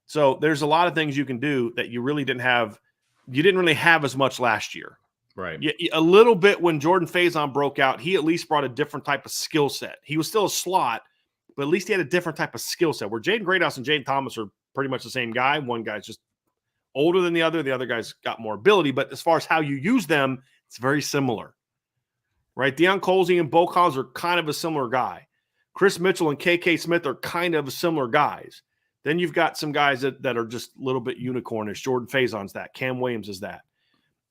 So there's a lot of things you can do that you really didn't have. You didn't really have as much last year. Right. Yeah, a little bit when Jordan Faison broke out, he at least brought a different type of skill set. He was still a slot, but at least he had a different type of skill set. Where Jaden Greathouse and Jaden Thomas are pretty much the same guy. One guy's just older than the other guy's got more ability. But as far as how you use them, it's very similar. Right? Deion Colsey and Bo Collins are kind of a similar guy. Chris Mitchell and KK Smith are kind of similar guys. Then you've got some guys that are just a little bit unicornish. Jordan Faison's that. Cam Williams is that.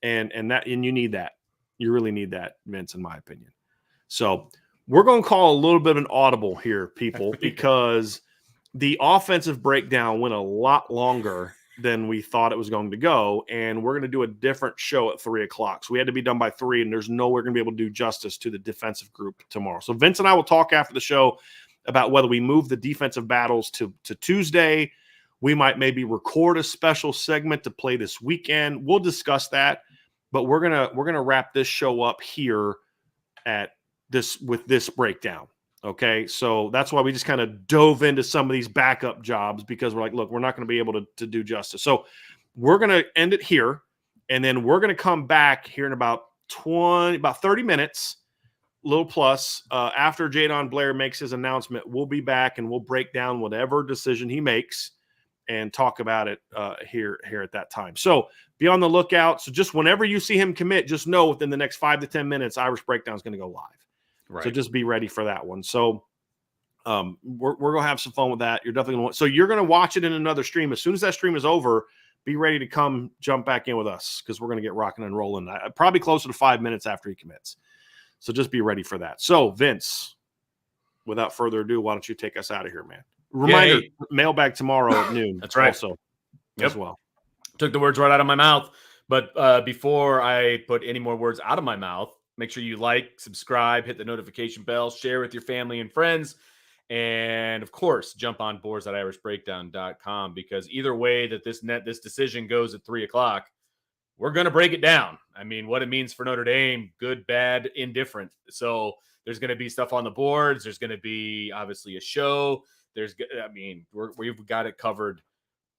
And you need that. You really need that, Vince, in my opinion. So we're going to call a little bit of an audible here, people, because the offensive breakdown went a lot longer than we thought it was going to go, and we're going to do a different show at 3 o'clock. So we had to be done by 3, and there's no way we're going to be able to do justice to the defensive group tomorrow. So Vince and I will talk after the show about whether we move the defensive battles to Tuesday. We might maybe record a special segment to play this weekend. We'll discuss that. But we're gonna wrap this show up here with this breakdown. Okay, so that's why we just kind of dove into some of these backup jobs, because we're like, look, we're not going to be able to do justice. So we're gonna end it here, and then we're gonna come back here in about 30 minutes, little plus. After Jadon Blair makes his announcement, we'll be back and we'll break down whatever decision he makes and talk about it here at that time. So be on the lookout. So just whenever you see him commit, just know within the next 5 to 10 minutes, Irish Breakdown is going to go live. Right. So just be ready for that one. So we're going to have some fun with that. You're definitely going to so you're going to watch it in another stream. As soon as that stream is over, be ready to come jump back in with us, because we're going to get rocking and rolling. Probably closer to 5 minutes after he commits. So just be ready for that. So Vince, without further ado, why don't you take us out of here, man? Reminder, mailbag tomorrow at noon. That's right. Also, as well. Took the words right out of my mouth. But before I put any more words out of my mouth, make sure you like, subscribe, hit the notification bell, share with your family and friends. And of course, jump on boards.irishbreakdown.com, because either way that this decision goes at 3 o'clock, we're going to break it down. I mean, what it means for Notre Dame, good, bad, indifferent. So there's going to be stuff on the boards. There's going to be obviously a show. We've got it covered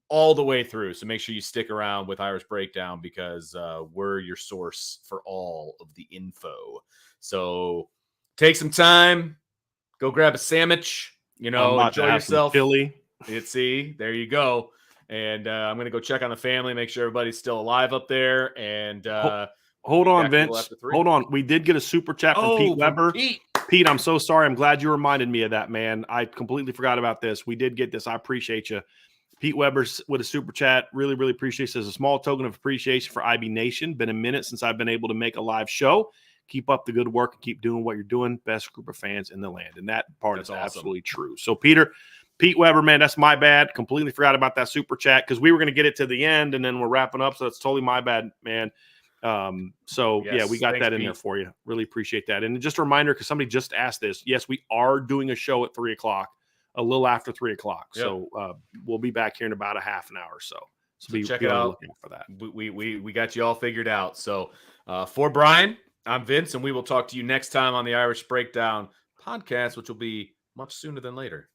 all the way through. So make sure you stick around with Irish Breakdown, because we're your source for all of the info. So take some time, go grab a sandwich, enjoy yourself. Chili. There you go. And I'm going to go check on the family, make sure everybody's still alive up there. And hold on, Vince. Hold on. We did get a super chat from Pete Weber. Pete, I'm so sorry. I'm glad you reminded me of that, man. I completely forgot about this. We did get this. I appreciate you. Pete Weber's with a super chat. Really, really appreciate it. Says a small token of appreciation for IB Nation. Been a minute since I've been able to make a live show. Keep up the good work and keep doing what you're doing. Best group of fans in the land. And that part is awesome. Absolutely true. So Pete Weber, man, that's my bad. Completely forgot about that super chat, because we were going to get it to the end and then we're wrapping up. So that's totally my bad, man. We got that in there for you. Really appreciate that. And just a reminder, because somebody just asked this. Yes, we are doing a show at 3 o'clock. A little after 3 o'clock. Yep. So we'll be back here in about a half an hour or so. So check it out. For that. We got you all figured out. So for Bryan, I'm Vince, and we will talk to you next time on the Irish Breakdown podcast, which will be much sooner than later.